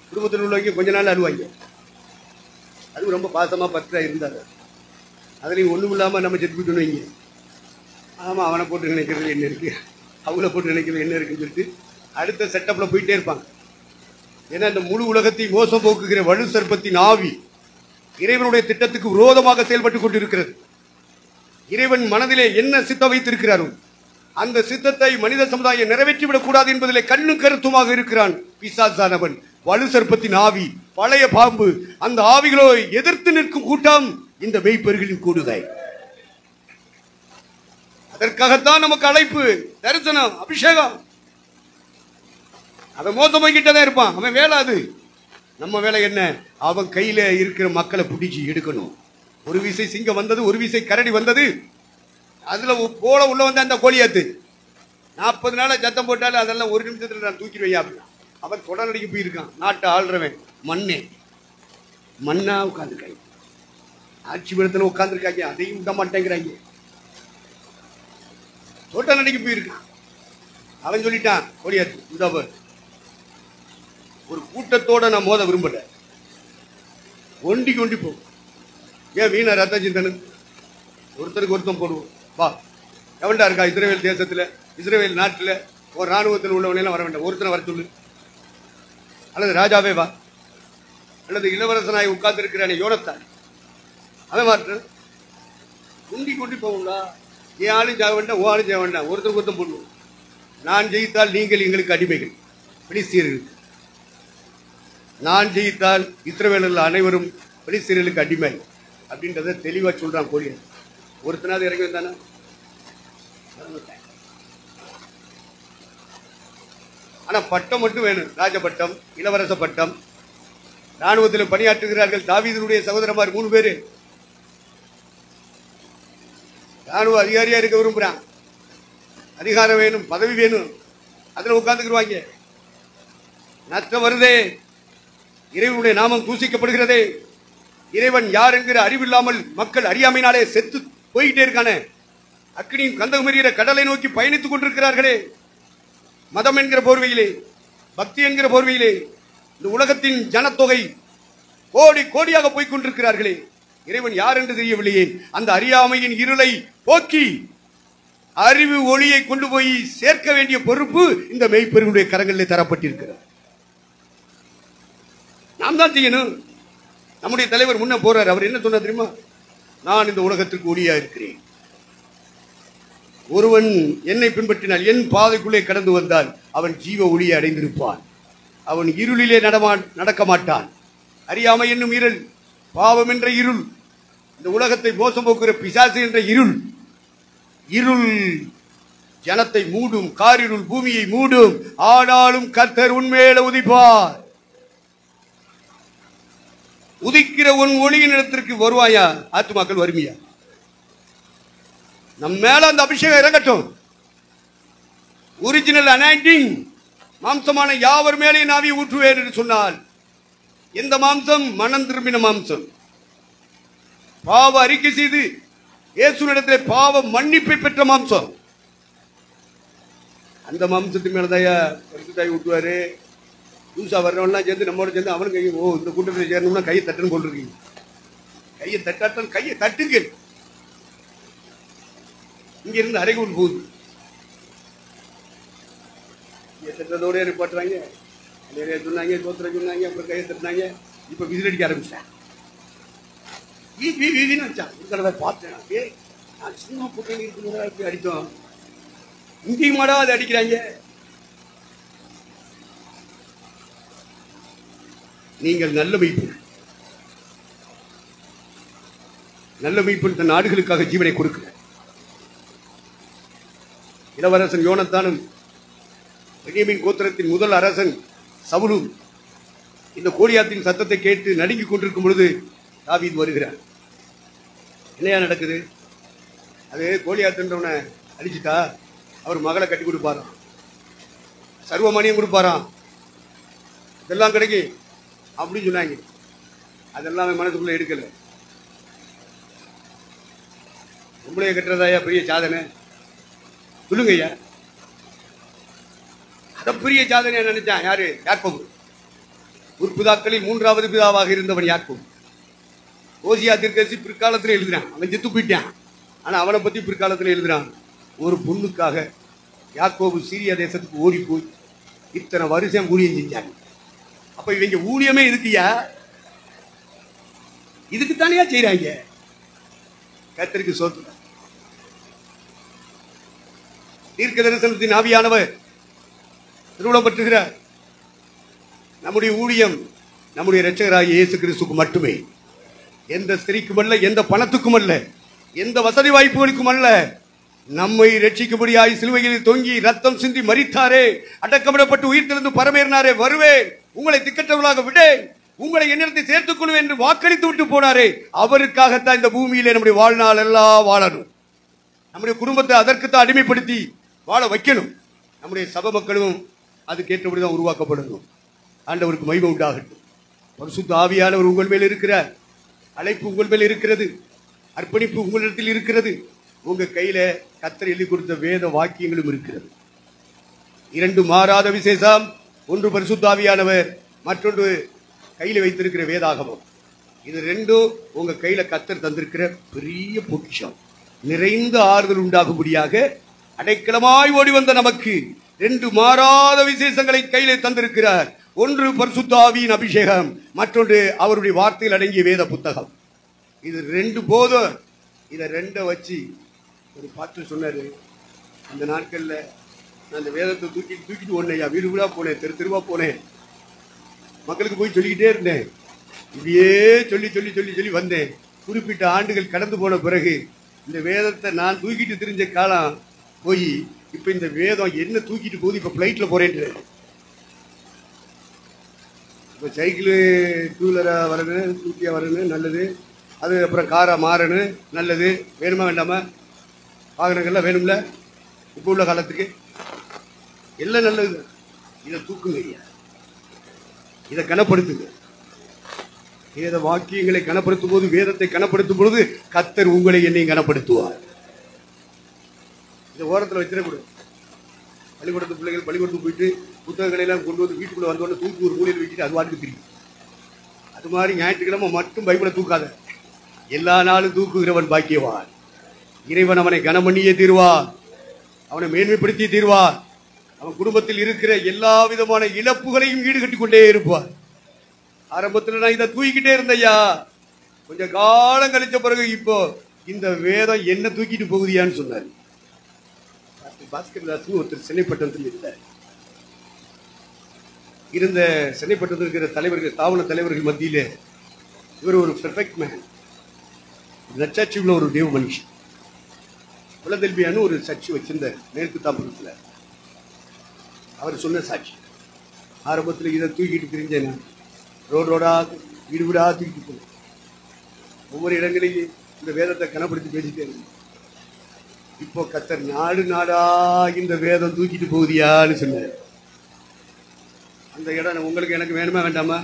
குடும்பத்தில் உள்ளவங்க கொஞ்ச நாள் அழுவாங்க. அது ரொம்ப பாசமா பற்றா இருந்தாரு. அதுலயும் ஒண்ணும் இல்லாம நம்ம செத்து போயிட்டு வைங்க. ஆமா, அவனை போட்டு நினைக்கிறது என்ன இருக்கு, அவங்கள போட்டு நினைக்கிறது என்ன இருக்குன்னு சொல்லிட்டு அடுத்த செட்டப்ல போயிட்டே இருப்பாங்க. ஏன்னா இந்த முழு உலகத்தை மோசம் போக்குகிற வலு சர்ப்பத்தின் ஆவி இறைவனுடைய திட்டத்துக்கு விரோதமாக செயல்பட்டுக் கொண்டிருக்கிறது. இறைவன் மனதிலே என்ன சித்தம் வைத்திருக்கிறாரோ அந்த சித்தத்தை மனித சமுதாயம் நிறைவேற்றிவிடக் கூடாது என்பதிலே கண்ணும் கருத்துமாக இருக்கிறான் பிசாசானவன், வலு சர்ப்பத்தின் ஆவி, பழைய பாம்பு. அந்த ஆவிகளோ எதிர்த்து நிற்கும் கூட்டம் இந்த மெய்ப்பர்களின் கூடுகை. அதற்காகத்தான் நமக்கு அழைப்பு, தரிசனம், அபிஷேகம். அவன் மோசமாக்கிட்டே இருப்பான், அவன் வேலை அது. நம்ம வேலை என்ன? அவன் கையில இருக்கிற மக்களை பிடிச்சி எடுக்கணும். ஒரு விசை சிங்கம் வந்தது, ஒரு விசை கரடி வந்தது, அதுல போல உள்ள வந்த அந்த கோழியாத்து 40 நாள சத்தம் போட்டாலும் அதெல்லாம் ஒரு நிமிஷத்துல நான் தூக்கிடுவையா அப்படின்னா அவன் தொடரடிக்கு போயிருக்கான். நாட்டை ஆள்றவன் மண்ணே மண்ணா உட்காந்துருக்காங்க, ஆட்சி பீடத்துல உட்காந்துருக்காங்க, அதையும் விட மாட்டேங்கிறாங்க. தோட்ட நடிக்க போயிருக்கான். அவன் சொல்லிட்டான், கோழியாத்து இந்த ஒரு கூட்டத்தோட நான் மோத விரும்பல, ஒண்டிக்கு ஒண்டி போ. ஏன் வீணா ரத்த சிந்தனை? ஒருத்தருக்கு ஒருத்தம் போடுவோம். வா, எவன்டா இருக்கா இஸ்ரேல் தேசத்துல, இஸ்ரேல் நாட்டுல ஒரு ராணுவத்தில் உள்ளவனெல்லாம் வர வேண்டாம், ஒருத்தனை வர சொல்லு. அல்லது ராஜாவே வா, அல்லது இளவரசனாய் உட்கார்ந்து இருக்கிறானே யோனத்தான், அவன் மாற்ற குண்டி கொண்டு போகும்டா. என் ஆளும் ஜாக வேண்டாம், ஓ ஆளும் ஜாக வேண்டாம், ஒருத்தருக்கு ஒருத்தம் போடுவோம். நான் ஜெயித்தால் நீங்கள் எங்களுக்கு அடிமைகள் பிலிஸ்தீர்கள், நான் ஜெயித்தால் இஸ்ரவேலர்கள் அனைவரும் பிலிஸ்தீர்களுக்கு அடிமை அப்படின்றத தெளிவா சொல்றான் கோழியன். ஒருத்தனாவது இறங்கி வந்தானா? ஆனா பட்டம் மட்டும் வேணும், ராஜ பட்டம், இளவரச பட்டம். ராணுவத்தில் பணியாற்றுகிறார்கள் தாவீதுடைய சகோதரமார் 3 பேரு. ராணுவ அதிகாரியா இருக்க விரும்புறான், அதிகாரம் வேணும், பதவி வேணும், அதுல உட்கார்ந்துக்குருவாங்க. நஷ்டம் வருதே, இறைவனுடைய நாமம் தூசிக்கப்படுகிறதே, இறைவன் யார் என்கிற அறிவில்லாமல் மக்கள் அறியாமையினாலே செத்து போயிட்டே இருக்கானே, அக்னியும் கந்தகம் என்கிற கடலை நோக்கி பயணித்துக் கொண்டிருக்கிறார்களே. மதம் என்கிற போர்வையிலே, பக்தி என்கிற போர்வையிலே இந்த உலகத்தின் ஜனத்தொகை கோடி கோடியாக போய் கொண்டிருக்கிறார்களே. இறைவன் யார் என்று தெரியவில்லையே. அந்த அறியாமையின் இருளை போக்கி அறிவு ஒளியை கொண்டு போய் சேர்க்க வேண்டிய பொறுப்பு இந்த மெய்ப்பெருடைய கரங்களிலே தரப்பட்டிருக்கிறது. நாம் தான் செய்யணும். நம்முடைய தலைவர் முன்ன போறார். அவர் என்ன சொன்னார் தெரியுமா? நான் இந்த உலகத்திற்கு ஒளியா இருக்கிறேன். ஒருவன் என்னை பின்பற்றினால், என் பாதைக்குள்ளே கடந்து வந்தால் அவன் ஜீவ ஒளியை அடைந்திருப்பான். அவன் இருளிலே நடக்க மாட்டான். அறியாமை என்னும் இருள், பாவம் என்ற இருள், இந்த உலகத்தை மோசம் போக்குகிற பிசாசு என்ற இருள், இருள் ஜனத்தை மூடும், காரிருள் பூமியை மூடும். ஆனாலும் கர்த்தர் உன்மேல உதிப்பார். உதிக்கிற உன் ஒளியின் இடத்திற்கு வருவாயா? ஆத்துமாக்கள் வருமியா? நம்ம மேல அந்த அபிஷேகம் இறங்கட்டும். Original anointing. மாம்சமான யாவர் மேலே நாவி ஊற்றுவேன் என்று சொன்னால், எந்த மாம்சம்? மனம் திரும்பின மாம்சம். பாவ அறிக்கை செய்து இயேசுவிடத்திலே பாவ மன்னிப்பை பெற்ற மாம்சம். அந்த மாம்சத்து மேலதாயா பரிசுத்தாய் ஊட்டுவாரு. புதுசா வர்றவன்லாம் சேர்ந்து நம்மளோட சேர்ந்து அவனும் கையை, ஓ இந்த கூட்டத்தில் சேரணும்னா கையை தட்டுன்னு போட்டுருக்கீங்க. கையை தட்டாட்டம், கையை தட்டுங்க. இங்க இருந்து அரைகூல் போகுது. தட்டதோட நிப்பாட்டுறாங்க. நிறைய சொன்னாங்க, தோத்திர சொன்னாங்க, அப்புறம் கையை தட்டினாங்க. இப்ப விசில் அடிக்க ஆரம்பிச்சிட்டாங்க. பார்த்தேன், சினிமா போட்டு அடித்தோம். இங்கேயும் மாடா அதை அடிக்கிறாங்க. நீங்கள் நல்ல மெய்ப்பன். நல்ல மெய்ப்பன் தன் நாடுகளுக்காக ஜீவனை கொடுக்கிறார். இளவரசன் யோனத்தானும் பென்யமீன் கோத்திரத்தின் முதல் அரசன் சவுலும் இந்த கோலியாத்தின் சத்தத்தை கேட்டு நடுங்கிக் கொண்டிருக்கும் பொழுது தாவீது வருகிறார். என்னையா நடக்குது? அது கோலியாத்துன்றவனை அடிச்சுட்டா அவர் மகளை கட்டி கொடுப்பாராம், சர்வமணியம் கொடுப்பாராம், இதெல்லாம் கிடைக்கும் அப்படின்னு சொன்னாங்க. அதெல்லாம் மனசுக்குள்ள எடுக்கல. உங்களைய கட்டுறதாயா பெரிய சாதனை? சொல்லுங்க ஐயா. அத பெரிய சாதனை நினைச்சான் யாரு? யாக்கோபு. முற்பிதாக்களில் மூன்றாவது பிதாவாக இருந்தவன் யாக்கோபு. ஓசியா தீர்க்கதரிசி பிற்காலத்தில் எழுதுறான். அவன் செத்து போயிட்டான். ஆனா அவனை பத்தி பிற்காலத்தில் எழுதுறான். ஒரு பொண்ணுக்காக யாக்கோபு சீரியா தேசத்துக்கு ஓடி போய் இத்தனை வருஷம் ஊழியம் செஞ்சாங்க. அப்ப இவங்க ஊழியமே இதுக்குயா, இதுக்குத்தானே செய்யறாங்க. கர்த்தருக்கு சோத்திரம். தீர்க்க தரிசனத்தின் ஆவியானவர் திருவிழப்பட்டுகிறார். நம்முடைய ஊழியம் நம்முடைய இரட்சகராகிய இயேசு கிறிஸ்துக்கு மட்டுமே. எந்த ஸ்திரீக்கும் அல்ல, எந்த பணத்துக்கும் அல்ல, எந்த வசதி வாய்ப்புகளுக்கும் அல்ல. நம்மை ரட்சிக்கும்படியாய் சிலுவையில் தொங்கி ரத்தம் சிந்தி மரித்தாரே, அடக்கமிடப்பட்டு உயிர் திறந்து பரமேறினாரே, வருவேன், உங்களை திக்கற்றவர்களாக விடேன், உங்களை என்னிடத்தை சேர்த்துக் கொள்வேன் என்று வாக்களித்து விட்டு போனாரே, அவருக்காகத்தான் இந்த பூமியிலே நம்முடைய வாழ்நாள் எல்லாம் வாழணும். நம்முடைய குடும்பத்தை அதற்குத்தான் அடிமைப்படுத்தி வாழ வைக்கணும். நம்முடைய சபை மக்களும் அதுக்கேற்றபடிதான் உருவாக்கப்படணும். ஆண்டவருக்கு மகிமை உண்டாகட்டும். பரிசுத்த ஆவியானவர் உங்கள் மேல் இருக்கிறார். அழைப்பு உங்கள் மேல் இருக்கிறது. அர்ப்பணிப்பு உங்களிடத்தில் இருக்கிறது. உங்க கையில கர்த்தர் எழுதி கொடுத்த வேத வாக்கியங்களும் இருக்கிறது. இரண்டு மாறாத விசேஷம். ஒன்று பரிசுத்த ஆவியானவர், மற்றொன்று கையில வைத்திருக்கிற வேதாகமம். இது ரெண்டும் உங்க கையில கர்த்தர் தந்திருக்கிற பெரிய பொக்கிஷம். நிறைந்த ஆறுதல் உண்டாகும்படியாக அடைக்கலமாய் ஓடி வந்த நமக்கு ரெண்டு மாறாத விசேஷங்களை கையில தந்திருக்கிறார். ஒன்று பரிசுத்த ஆவியின் அபிஷேகம், மற்றொன்று அவருடைய வார்த்தையில் அடங்கிய வேத புத்தகம். இது ரெண்டு போதும். இதை ரெண்ட வச்சு ஒரு பாட்டு சொன்னாரு. அந்த நாட்கள்ல நான் அந்த வேதத்தை தூக்கிட்டு ஓடனையா, வீடு வீடா போனேன், தெரு தெருவா போனேன், மக்களுக்கு போய் சொல்லிக்கிட்டே இருந்தேன். இப்படியே சொல்லி சொல்லி சொல்லி சொல்லி வந்தேன். குறிப்பிட்ட ஆண்டுகள் கடந்து போன பிறகு இந்த வேதத்தை நான் தூக்கிட்டு திரிஞ்ச காலம் போய் இப்ப இந்த வேதம் என்ன தூக்கிட்டு போகுது. இப்ப பிளைட்ல போறேன். இப்ப சைக்கிள் டூ வீலரா வரணும், ஸ்கூட்டியா வரணும், நல்லது. அது அப்புறம் காரா மாறணும், நல்லது. வேணுமா வேண்டாமா? வாகனங்கள்லாம் வேணும்ல இப்ப உள்ள காலத்துக்கு. எல்லாம் நல்லது. இதை தூக்குங்க ஐயா, இதை கனப்படுத்துங்க. வேத வாக்கியங்களை கனப்படுத்தும் போது, வேதத்தை கனப்படுத்தும் பொழுது கர்த்தர் உங்களை என்னையும் கனப்படுத்துவார். இந்த ஓரத்தில் வச்சிடக்கூடாது. பள்ளிக்கூடத்து பிள்ளைகள் பள்ளிக்கூடத்துக்கு போயிட்டு புத்தகங்களை எல்லாம் கொண்டு வந்து வீட்டுக்குள்ள வந்தோடனே தூக்கி ஒரு மூலையில் வச்சுட்டு அது வாட்டுக்கு தெரியும். அது மாதிரி ஞாயிற்றுக்கிழமை மட்டும் பைபிளை தூக்காத. எல்லா நாளும் தூக்குகிறவன் பாக்கியவான். இறைவன் அவனை கனமண்ணியே தீர்வார், அவனை மேன்மைப்படுத்தி தீர்வார். அவன் குடும்பத்தில் இருக்கிற எல்லா விதமான இழப்புகளையும் ஈடுகட்டி கொண்டே இருப்பார். ஆரம்பத்தில் நான் இதை தூக்கிக்கிட்டே இருந்தையா, கொஞ்சம் காலம் கழிச்ச பிறகு இப்போ இந்த வேதம் என்ன தூக்கிட்டு போகுதியான்னு சொன்னார். பாஸ்கர் தாஸ் ஒருத்தர் சென்னைப்பட்டணத்தில் இருந்தார். இருந்த சென்னைப்பட்டணத்தில் இருக்கிற தலைவர்கள், ஸ்தாபன தலைவர்கள் மத்தியிலே இவர் ஒரு பெர்ஃபெக்ட் மேன், நச்சாட்சி உள்ள ஒரு தேவ மனுஷன். குலதெல்பியான்னு ஒரு சர்ச்சை வச்சிருந்த மேற்கு தாம்பரத்தில். அவர் சொன்ன சாட்சி, ஆரம்பத்தில் இதை தூக்கிட்டு திரிஞ்சேன், ரோடா வீடு வீடா தூக்கிட்டு போனேன், ஒவ்வொரு இடங்களிலும் இந்த வேதத்தை கனப்படுத்தி பேசிட்டே இருந்தேன். இப்போ கர்த்தர் நாடு நாடா இந்த வேதம் தூக்கிட்டு போகுதியான்னு சொன்னார். அந்த இடம் உங்களுக்கு எனக்கு வேணுமா வேண்டாமா?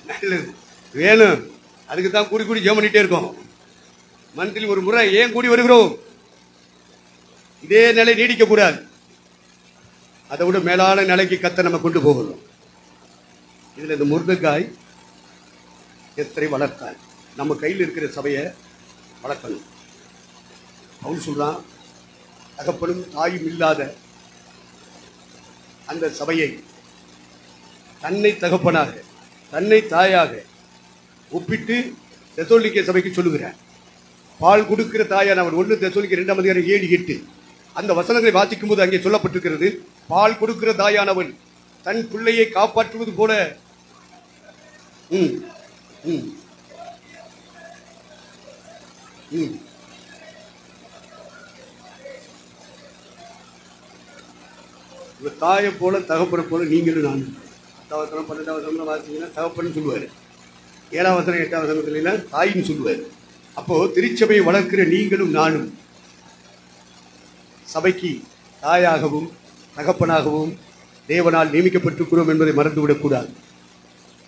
நல்லது, வேணும். அதுக்கு தான் கூடி கூடி ஜெபம் பண்ணிட்டே இருக்கோம். மந்தில் ஒரு முறை ஏன் கூடி வருகிறோம்? இதே நிலை நீடிக்க கூடாது, அதை விட மேலான நிலைக்கு கர்த்தர் நம்ம கொண்டு போகணும். இதுல இந்த முருங்கைக்காய் எத்தனை வளர்த்தார். நம்ம கையில் இருக்கிற சபையை வளர்க்கணும். அவன் சொல்றான், தகப்பனும் தாயும் இல்லாத அந்த சபையை தன்னை தகப்பனாக தன்னை தாயாக ஒப்பிட்டு தெசலோனிக்கே சபைக்கு சொல்லுகிறார். பால் கொடுக்கிற தாயானவர் 1 தெசலோனிக்கே 2:7-8 அந்த வசனங்களை வாசிக்கும் போது அங்கே சொல்லப்பட்டிருக்கிறது, பால் கொடுக்கிற தாயானவன் தன் பிள்ளையை காப்பாற்றுவது போல தாயை போல தகப்பனை போல நீங்களும் நானும். 10 வசனம் 12 வசனம் வாசிங்கன்னா தகப்பன்னு சொல்லுவாரு, 7 வசனம் 8 வசனத்துல தாயின்னு சொல்லுவாரு. அப்போ திருச்சபையை வளர்க்கிற நீங்களும் நானும் சபைக்கு தாயாகவும் தகப்பனாகவும் தேவனால் நியமிக்கப்பட்டிருக்கிறோம் என்பதை மறந்துவிடக் கூடாது.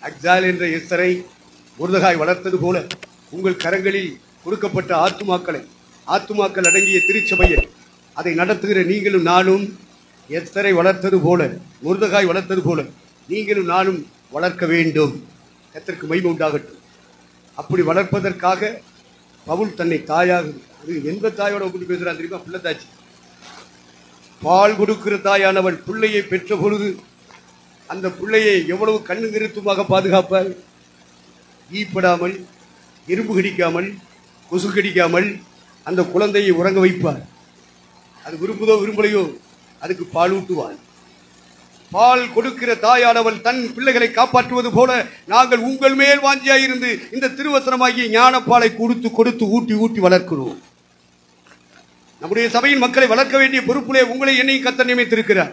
அக்சால் என்ற எஸ்தரை முருதகாய் வளர்த்தது போல உங்கள் கரங்களில் கொடுக்கப்பட்ட ஆத்துமாக்கள் அடங்கிய திருச்சபையை அதை நடத்துகிற நீங்களும் நானும் எஸ்தரை வளர்த்தது போல, முருதகாய் வளர்த்தது போல நீங்களும் நானும் வளர்க்க வேண்டும். கர்த்தருக்கு மகிமை உண்டாகட்டும். அப்படி வளர்ப்பதற்காக பவுல் தன்னை தாயாக, அது எந்த தாயோட ஒப்பிட்டு பேசுறான் தெரியுமா? பிள்ளைத்தாச்சி. பால் கொடுக்கிற தாயானவள் பிள்ளையை பெற்ற பொழுது அந்த பிள்ளையை எவ்வளவு கண்ணு நிறுத்தமாக பாதுகாப்பார். ஈப்படாமல், இரும்பு கடிக்காமல், கொசு கடிக்காமல் அந்த குழந்தையை உறங்க வைப்பார். அது விரும்புதோ விரும்பலையோ அதுக்கு பால் ஊட்டுவாள். பால் கொடுக்கிற தாயானவள் தன் பிள்ளைகளை காப்பாற்றுவது போல நாங்கள் உங்கள் மேல் வாஞ்சியாயிருந்து இந்த திருவசனமாகிய ஞானப்பாலை கொடுத்து கொடுத்து ஊட்டி ஊட்டி வளர்க்கிறோம். நம்முடைய சபையின் மக்களை வளர்க்க வேண்டிய பொறுப்பிலே உங்களை என்னையும் கர்த்தர் நியமித்திருக்கிறார்.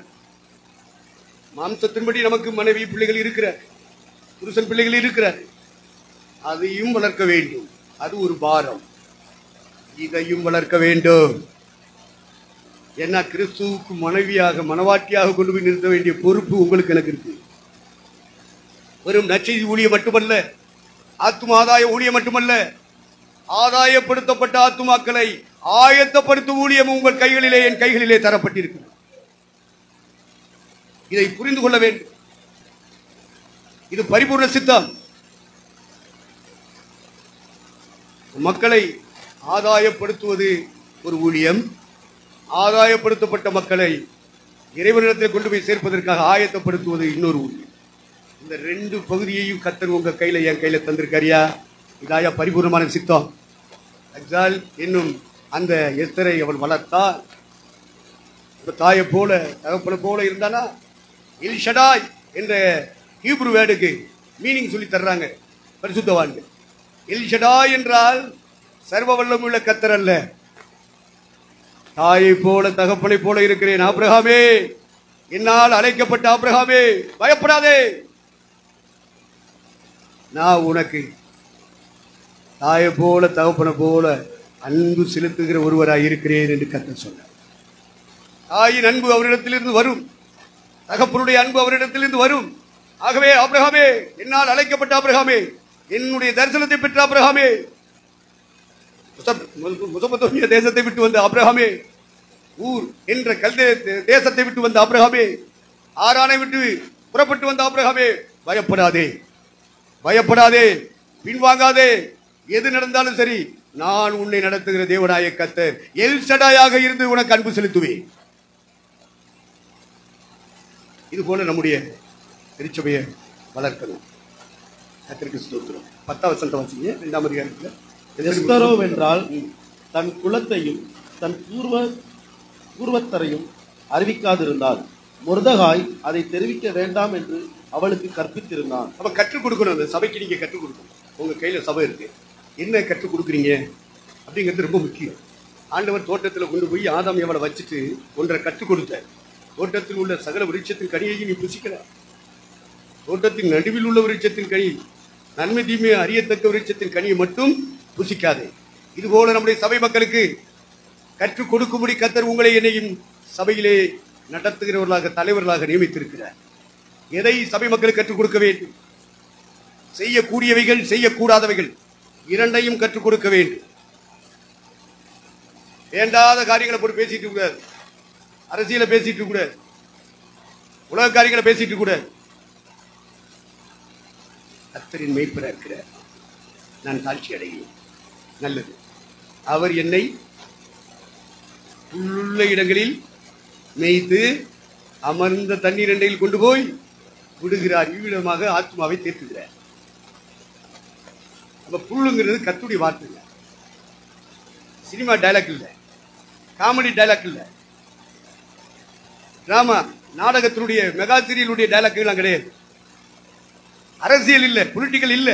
மாம்சத்தின்படி நமக்கு மனைவி பிள்ளைகள் இருக்கிறார், புருஷன் பிள்ளைகள் இருக்கிறார். அதையும் வளர்க்க வேண்டும், அது ஒரு பாரம். இதையும் வளர்க்க வேண்டும். ஏன்னா கிறிஸ்துவுக்கு மனைவியாக மனவாட்டியாக கொண்டு போய் நிறுத்த வேண்டிய பொறுப்பு உங்களுக்கு எனக்கு இருக்கு. வெறும் நற்செய்தி ஊழியம் மட்டுமல்ல, ஆத்தும ஆதாய ஊழியம் மட்டுமல்ல, ஆதாயப்படுத்தப்பட்ட ஆத்துமாக்களை ஆயத்தப்படுத்தும் ஊழியம் உங்கள் கைகளிலே என் கைகளிலே தரப்பட்டிருக்கிறது. இதை புரிந்து கொள்ள வேண்டும். இது பரிபூர்ண சித்தம். மக்களை ஆதாயப்படுத்துவது ஒரு ஊழியம், ஆதாயப்படுத்தப்பட்ட மக்களை இறைவனிடத்தில் கொண்டு போய் சேர்ப்பதற்காக ஆயத்தப்படுத்துவது இன்னொரு ஊழியம். இந்த 2 பகுதியையும் கர்த்தர் உங்க கையில என் கையில தந்திருக்காரியா? இதாயா பரிபூர்ணமான சித்தம். அக்சால் என்னும் அந்த எஸ்தரை அவள் வளர்த்தால் தாயை போல தகப்பனை போல இருந்தானா? எல் ஷடாய் என்ற ஹீப்ரு வேர்டுக்கு மீனிங் சொல்லி தர்றாங்க பரிசுத்தவான்கள். எல் ஷடாய் என்றால் சர்வ வல்லமுள்ள கர்த்தர் அல்ல. தாயை போல தகப்பனை போல இருக்கிறேன். ஆபிரகாமே, என்னால் அழைக்கப்பட்ட ஆபிரகாமே, பயப்படாதே, நான் உனக்கு தாயை போல தகப்பனை போல அன்பு செலுத்துகிற ஒருவராய் இருக்கிறேன் என்று கர்த்தர் சொன்னார். தாயின் அன்பு அவரிடத்திலிருந்து வரும், தகப்பனுடைய அன்பு அவரிடத்திலிருந்து வரும். ஆகவே ஆபிரகாமே, என்னால் அழைக்கப்பட்ட ஆபிரகாமே, என்னுடைய தரிசனத்தை பெற்ற ஆபிரகாமே, மெசொப்பொத்தாமியா தேசத்தை விட்டு வந்த ஆபிரகாமே, ஊர் என்ற கல்தே தேசத்தை விட்டு வந்த ஆபிரகாமே, ஆரானை விட்டு புறப்பட்டு வந்த ஆபிரகாமே, பயப்படாதே, பயப்படாதே, பின்வாங்காதே. எது நடந்தாலும் சரி, நான் உன்னை நடத்துகிற தேவனாய கர்த்தர் எல் ஷடாயாக இருந்து உனக்கு அன்பு செலுத்துவேன். இது போல நம்முடைய திருச்சபையை வளர்க்கணும். கர்த்தருக்கு ஸ்தோத்திரம். 10ஆம் வசனத்தை வாசிங்க. 2ஆம் அதிகாரத்தில் எஸ்தரோ வென்றால் தன் குலத்தையும் தன் பூர்வத்தரையும் அறிவிக்காதிருந்தால் மொர்தகாய் அதை தெரிவிக்க வேண்டாம் என்று அவளுக்கு கற்பித்திருந்தான். அப்ப கற்றுக் கொடுக்கணும். அந்த சபைக்கு நீங்க கற்றுக் கொடுக்கணும். உங்க கையில சபை இருக்கு, என்ன கற்றுக் கொடுக்குறீங்க அப்படிங்கிறது ரொம்ப முக்கியம். ஆண்டவர் தோட்டத்தில் கொண்டு போய் ஆதாம் எவளை வச்சுட்டு ஒன்றை கற்றுக் கொடுத்தார். தோட்டத்தில் உள்ள சகல விருட்சத்தின் கனியையும் நீ புசிக்கலாம். தோட்டத்தின் நடுவில் உள்ள விருட்சத்தின் கனி, நன்மை தீமை அறியத்தக்க விருட்சத்தின் கனியை மட்டும் புசிக்காதே. இது போல நம்முடைய சபை மக்களுக்கு கற்றுக் கொடுக்கும்படி கர்த்தர் உங்களை என்னையும் சபையிலே நடத்துகிறவர்களாக தலைவர்களாக நியமித்திருக்கிறார். எதை சபை மக்களுக்கு கற்றுக் கொடுக்க வேண்டும்? செய்யக்கூடியவைகள் செய்யக்கூடாதவைகள் இரண்டையும் கற்றுக் கொடுக்க வேண்டும். வேண்டாத காரியங்களை போட்டு பேசிட்டு கூடாது, அரசியலை பேசிட்டு கூட, உலக காரியங்களை பேசிட்டு கூட. கர்த்தரின் மேய்ப்பராக இருக்கிறார், நான் தாழ்ச்சி அடைகிறேன். நல்லது. அவர் என்னை புல்லுள்ள இடங்களில் மேய்த்து அமர்ந்த தண்ணீர் அண்டையில் கொண்டு போய் விடுகிறார். இவ்விடமாக ஆத்மாவை தேற்றுகிறார். அப்ப புல்லுங்கிறது கர்த்தருடைய வார்த்தை. சினிமா டைலாக் இல்ல, காமெடி டைலாக் இல்ல, டிராமா நாடகத்தினுடைய மெகா சீரியலுடைய டைலாக்கள் கிடையாது. அரசியல் இல்ல, பொலிட்டிக்கல் இல்ல,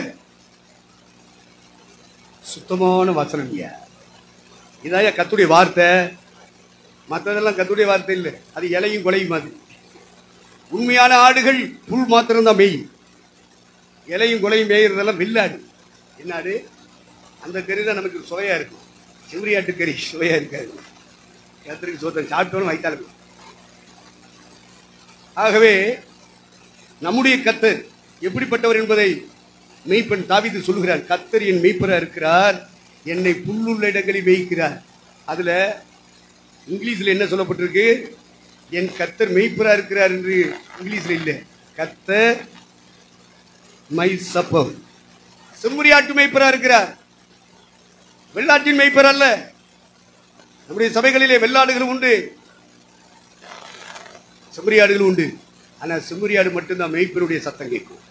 சுத்தமான வசனம். இதாய கர்த்தருடைய வார்த்தை. மற்றதெல்லாம் கர்த்தருடைய வார்த்தை இல்லை, அது இலையும் கொலையும் மாதிரி. உண்மையான ஆடுகள் புல் மாத்திரம்தான் மேயும். இலையும் கொலையும் மேயிறதெல்லாம் வெள்ளாடு. என்னாடு? அந்த கறி தான் நமக்கு சுவையா இருக்கும். செவரியாட்டு கறி சுவையா இருக்காது. கர்த்தருக்கு சோத்திரம். சாப்பிட்டோன்னு வைத்தாலும். ஆகவே நம்முடைய கர்த்தர் எப்படிப்பட்டவர் என்பதை மெய்ப்பன் தாவீது சொல்லுகிறார். கர்த்தர் என் மெய்ப்பரா இருக்கிறார், என்னை புல்லுள்ள இடங்களில் மேய்க்கிறார். அதுல இங்கிலீஷ்ல என்ன சொல்லப்பட்டிருக்கு? என் கர்த்தர் மெய்ப்பரா இருக்கிறார் என்று இங்கிலீஷ்ல இல்ல, கர்த்தர் மை சப்பர். செம்மறியாட்டு மெய்ப்பரா இருக்கிறார், வெள்ளாட்டின் மெய்ப்பர் அல்ல. நம்முடைய சபைகளிலே வெள்ளாடுகள் உண்டு, செம்மறியாடுகள் உண்டு. ஆனா செம்மறியாடு மட்டும்தான் மெய்ப்பருடைய சத்தம் கேட்கும்.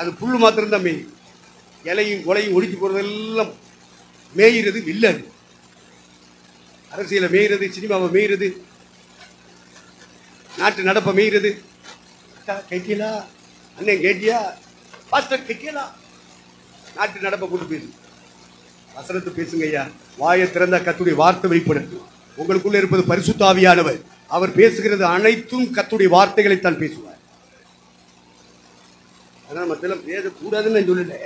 அது புல்லு மாத்திரம்தான் மேயும். இலையும் கொலையும் ஒழிச்சு போறதெல்லாம் மேயிறது வில்லது. அரசியலை மேயிறது, சினிமாவை மேயிறது, நாட்டு நடப்பை மேயிறது. கேட்டியலா அண்ணன், கேட்டியா பாஸ்டர், கேட்டியலா? நாட்டு நடப்பை கொண்டு பேசு, வசனத்தை பேசுங்க ஐயா. வாயை திறந்தா கர்த்தருடைய வார்த்தை வெளிப்படுத்து. உங்களுக்குள்ள இருப்பது பரிசுத்த ஆவியானவர். அவர் பேசுகிறது அனைத்தும் கர்த்தருடைய வார்த்தைகளைத்தான் பேசுவார். அதனால மத்தெல்லாம் பேசக்கூடாதுன்னு நான் சொல்லல.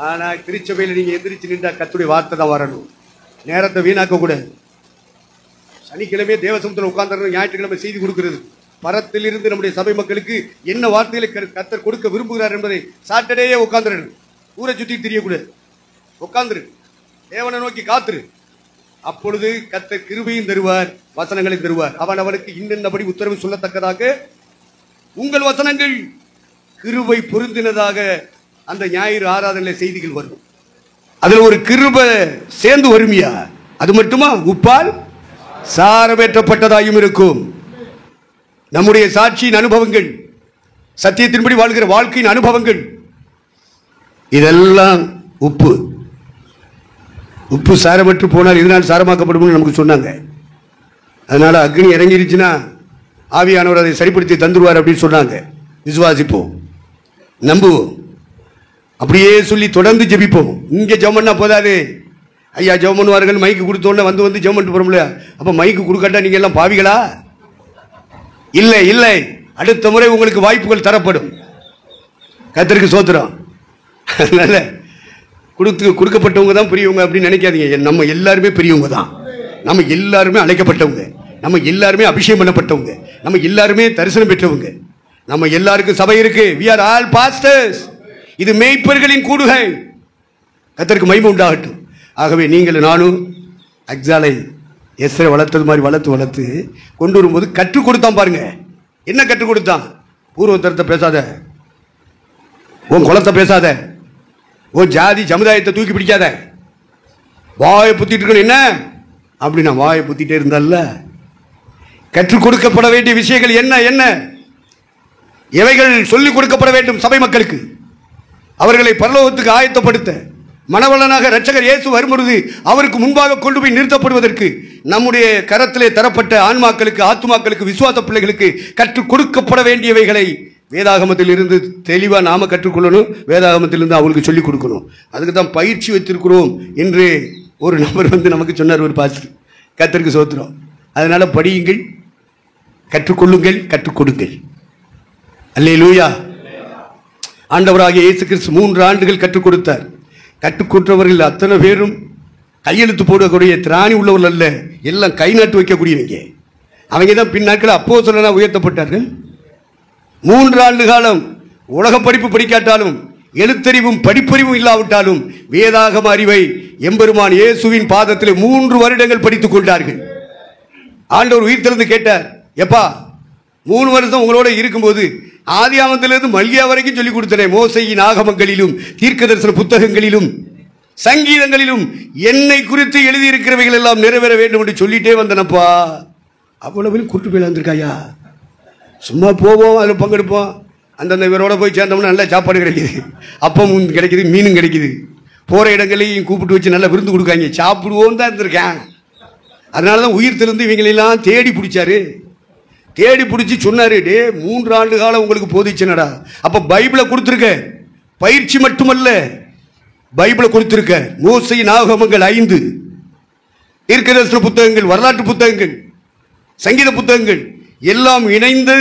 ஆனா திருச்சபையில் நீங்க எந்திரிச்சு நின்றா கர்த்தருடைய வார்த்தை தான் வரணும். நேரத்தை வீணாக்க கூடாது. சனிக்கிழமை தேவசமுத்திரம் உட்கார்ந்து ஞாயிற்றுக்கிழமை செய்தி கொடுக்கிறது. பரத்திலிருந்து நம்முடைய சபை மக்களுக்கு என்ன வார்த்தைகளை கர்த்தர் கொடுக்க விரும்புகிறார் என்பதை சாட்டர்டேயே உட்கார்ந்துரு. ஊரை சுத்தி தெரியக்கூடாது. உட்கார்ந்துரு, தேவனை நோக்கி காத்துரு. அப்பொழுது கர்த்தர் கிருபையும் தருவார், வசனங்களையும் தருவார். அவன் அவனுக்கு இன்னபடி உத்தரவு சொல்லத்தக்கதாக உங்கள் வசனங்கள் கிருபை பொருந்தினதாக அந்த ஞாயிறு ஆராதனை செய்திகள் வரும். அதுல ஒரு கிருபை சேர்ந்து வருமியா? அது மட்டுமா? உப்பால் சாரமேற்றப்பட்டதாயும் இருக்கும். நம்முடைய சாட்சியின் அனுபவங்கள், சத்தியத்தின்படி வாழ்கிற வாழ்க்கையின் அனுபவங்கள், இதெல்லாம் உப்பு. உப்பு சாரமற்று போனால் இதனால் சாரமாக்கப்படும் நமக்கு சொன்னாங்க. அதனால அக்னி இறங்கிருச்சுன்னா ஆவியானவர் அதை சரிப்படுத்தி தந்துருவார் அப்படின்னு சொன்னாங்க. விசுவாசிப்போம், நம்புவோம், அப்படியே சொல்லி தொடர்ந்து ஜெபிப்போம். இங்க ஜெபம் பண்ணா போதாது. ஐயா ஜெபம் பண்ணுவார்கள், மைக்கு கொடுத்தோன்னு வந்து ஜெபம் பண்ணிட்டு போறோம்ல. அப்ப மைக்கு கொடுக்காட்டா நீங்க எல்லாம் பாவிகளா? இல்லை இல்லை, அடுத்த முறை உங்களுக்கு வாய்ப்புகள் தரப்படும். கர்த்தருக்கு சோத்திரம். அதனால கொடுக்கப்பட்டவங்க தான் பெரியவங்க அப்படின்னு நினைக்காதீங்க. நம்ம எல்லாருமே பெரியவங்க தான். நம்ம எல்லாருமே அழைக்கப்பட்டவங்க, நம்ம எல்லாருமே அபிஷேகம் பண்ணப்பட்டவங்க, நம்ம எல்லாருமே தரிசனம் பெற்றவங்க. நம்ம எல்லாருக்கும் சபை இருக்கு. we are all pastors. இது மேய்ப்பர்களின் கூடுகை. கர்த்தருக்கு மகிமை உண்டாகட்டும். ஆகவே நீங்கள் நானும் அக்ஸாலை எஸ்ரை வளர்த்தது மாதிரி வளர்த்து கொண்டு வரும்போது கற்றுக் கொடுத்தான் பாருங்க. என்ன கற்றுக் கொடுத்தான்? பூர்வத்தரத்தை பேசாத, உன் குலத்தை பேசாத, உன் ஜாதி சமுதாயத்தை தூக்கி பிடிக்காத, வாயை புத்திட்டு இருக்கணும். என்ன அப்படி நான் வாயை புத்திட்டே இருந்தால கற்றுக் கொடுக்கப்பட வேண்டிய விஷயங்கள் என்ன என்ன எவைகள் சொல்லிக் கொடுக்கப்பட வேண்டும் சபை மக்களுக்கு, அவர்களை பரலோகத்துக்கு ஆயத்தப்படுத்த, மணவளனாக இரட்சகர் இயேசு வரும்பொழுது அவருக்கு முன்பாக கொண்டு போய் நிறுத்தப்படுவதற்கு நம்முடைய கரத்திலே தரப்பட்ட ஆன்மாக்களுக்கு, ஆத்துமாக்களுக்கு, விசுவாச பிள்ளைகளுக்கு கற்றுக் கொடுக்கப்பட வேண்டியவைகளை வேதாகமத்தில் இருந்து தெளிவாக நாம கற்றுக்கொள்ளணும். வேதாகமத்திலிருந்து அவங்களுக்கு சொல்லிக் கொடுக்கணும். அதுக்கு தான் பயிற்சி வைத்திருக்கிறோம் என்று ஒரு நபர் நமக்கு சொன்னார், ஒரு பாஸ்டர். கர்த்தருக்கு ஸ்தோத்திரம். அதனால படியுங்கள், கற்றுக்கொள்ளுங்கள், கற்றுக் கொடுங்கள். அல்லேலூயா. ஆண்டவராகிய இயேசு கிறிஸ்து 3 ஆண்டுகள் கற்றுக் கொடுத்தார். கற்றுக் கொடுத்தவர்கள் அத்தனை பேரும் கையெழுத்து போடக்கூடிய திராணி உள்ளவர்கள் அல்ல, எல்லாம் கை நாட்டு வைக்கக்கூடியவங்க. அவங்க தான் பின்னாட்கள் அப்போஸ்தலராக உயர்த்தப்பட்டார்கள். 3 ஆண்டு காலம் உலக படிப்பு படிக்காட்டாலும், எழுத்தறிவும் படிப்பறிவும் இல்லாவிட்டாலும் வேதாகம அறிவை எம்பெருமான் இயேசுவின் பாதத்தில் 3 வருடங்கள் படித்துக் கொண்டார்கள். ஆண்டவர் உயிர்த்தெழுந்து கேட்டார், எப்பா 3 வருஷம் உங்களோட இருக்கும்போது ஆதியாகமத்திலிருந்து மல்கியா வரைக்கும் சொல்லிக் கொடுத்தேன். மோசையின் ஆகமங்களிலும் தீர்க்கதரிசன புத்தகங்களிலும் சங்கீதங்களிலும் என்னை குறித்து எழுதியிருக்கிறவைகள் எல்லாம் நிறைவேற வேண்டும் என்று சொல்லிட்டே வந்தனப்பா. அவ்வளவு கூட்டு போய் வந்திருக்காயா? சும்மா போவோம், அதில் பங்கெடுப்போம், அந்தந்த இவரோட போய் சேர்ந்தோம்னா நல்ல சாப்பாடு கிடைக்குது, அப்பமும் கிடைக்குது, மீனும் கிடைக்குது, போகிற இடங்களையும் கூப்பிட்டு வச்சு நல்லா விருந்து கொடுக்காங்க, சாப்பிடுவோம் தான் இருந்திருக்கேன். அதனால தான் உயிர்த்தெழுந்து இவங்களெல்லாம் தேடி பிடிச்சாரு. தேடி பிடிச்சி சொன்னாரு, டே 3 ஆண்டு காலம் உங்களுக்கு போதிச்சுனடா. அப்ப பைபிளை கொடுத்துருக்க, பயிற்சி மட்டுமல்ல, பைபிளை கொடுத்துருக்க. மோசையின் ஆகமங்கள் 5, தீர்க்கதரிசன புத்தகங்கள், வரலாற்று புத்தகங்கள், சங்கீத புத்தகங்கள் எல்லாம் இணைந்து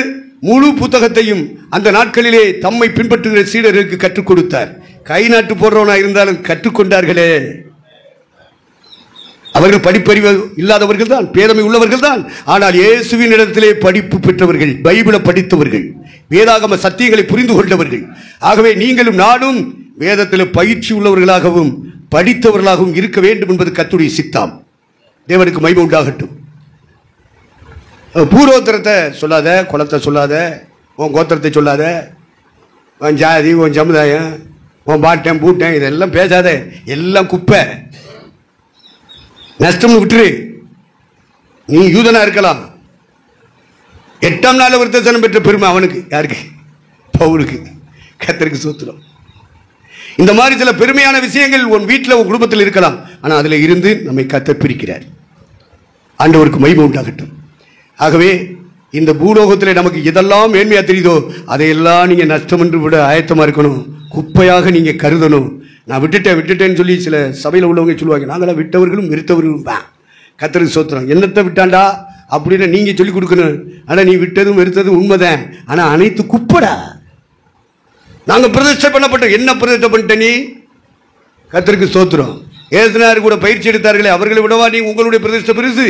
முழு புத்தகத்தையும் அந்த நாட்களிலே தம்மை பின்பற்றுகிற சீடர்களுக்கு கற்றுக் கொடுத்தார். கை நாட்டு போடுறவனா இருந்தாலும் கற்றுக்கொண்டார்களே. அவர்கள் படிப்பறிவு இல்லாதவர்கள் தான், பேதமை உள்ளவர்கள் தான். ஆனால் இயேசுவின் இடத்திலே படிப்பு பெற்றவர்கள், பைபிளை படித்தவர்கள், வேதாகம சத்தியங்களை புரிந்து கொண்டவர்கள். ஆகவே நீங்களும் நானும் வேதத்தில் பயிற்சி உள்ளவர்களாகவும் படித்தவர்களாகவும் இருக்க வேண்டும் என்பது கர்த்தருடைய சித்தம். தேவனுக்கு மகிமை உண்டாகட்டும். பூர்வோத்தரத்தை சொல்லாத, குலத்தை சொல்லாத, உன் கோத்திரத்தை சொல்லாத, உன் ஜாதி, உன் சமுதாயம், உன் பாட்டன் பூட்டன் இதெல்லாம் பேசாத. எல்லாம் குப்பை, நஷ்டம்னு விட்டுரு. நீ யூதனா இருக்கலாம். 8ஆம் நாள் விருத்தசனம் பெற்ற பெருமை அவனுக்கு. யாருக்கு? பவுலுக்கு. கர்த்தருக்கு ஸ்தோத்திரம். இந்த மாதிரி சில பெருமையான விஷயங்கள் உன் வீட்டில், உன் குடும்பத்தில் இருக்கலாம். ஆனால் அதில் இருந்து நம்மை கர்த்தர் பிரிக்கிறார். ஆண்டவருக்கு மகிமை உண்டாகட்டும். ஆகவே இந்த பூலோகத்தில் நமக்கு எதெல்லாம் மேன்மையா தெரியுதோ அதையெல்லாம் நீங்க நஷ்டம் என்று விட ஆயத்தமா இருக்கணும். குப்பையாக நீங்க கருதணும். நான் விட்டுட்டேன்னு சொல்லி சில சபையில் உள்ளவங்க சொல்லுவாங்க, நாங்களாம் விட்டவர்களும் விருத்தவர்களும் தான். கர்த்தருக்கு ஸ்தோத்திரம். என்னத்தை விட்டாண்டா அப்படின்னு நீங்க சொல்லி கொடுக்கணும். ஆனா நீ விட்டதும் வெறுத்ததும் உண்மைதான். ஆனா அனைத்து குப்படா. நாங்க பிரதிஷ்டை பண்ணப்பட்டோம். என்ன பிரதிஷ்டை பண்ணிட்ட நீ? கர்த்தருக்கு ஸ்தோத்திரம். ஏசுநாதர் கூட பயிற்சி எடுத்தார்களே, அவர்களை விடவா நீ உங்களுடைய பிரதிஷ்டை பெருசு?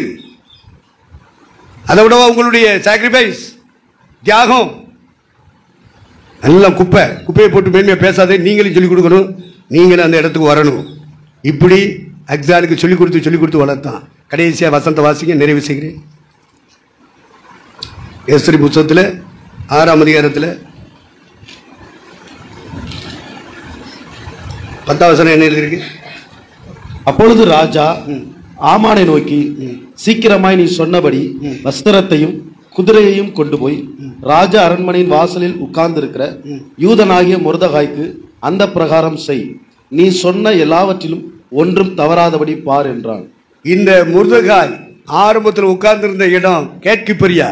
அதை விடவா உங்களுடைய சாக்ரிஃபைஸ், தியாகம்? எல்லாம் குப்பை. குப்பையை போட்டு மேன்மையா பேசாதே. நீங்களும் சொல்லிக் கொடுக்கணும், நீங்களும் அந்த இடத்துக்கு வரணும். இப்படி அக்ஸாலுக்கு சொல்லிக் கொடுத்து வளர்த்தான். கடைசியா வசந்த வாசிங்க, நிறைவு செய்கிறேன். எஸ்தர் புத்தகத்தில் 6ஆம் அதிகாரத்தில் 10ஆம் வசனம் என்ன எழுதியிருக்கு? அப்பொழுது ராஜா ஆமானை நோக்கி, சீக்கிரமாய் நீ சொன்னபடி வஸ்திரத்தையும் குதிரையையும் கொண்டு போய் ராஜா அரண்மனையின் வாசலில் உட்கார்ந்திருக்கிற யூதனாகிய மொர்தெகாய்க்கு அந்த பிரகாரம் செய். நீ சொன்ன எல்லாவற்றிலும் ஒன்றும் தவறாதபடி பார் என்றான். இந்த மொர்தெகாய் ஆரம்பத்தில் உட்கார்ந்திருந்த இடம் கேட்கிப்பரியா,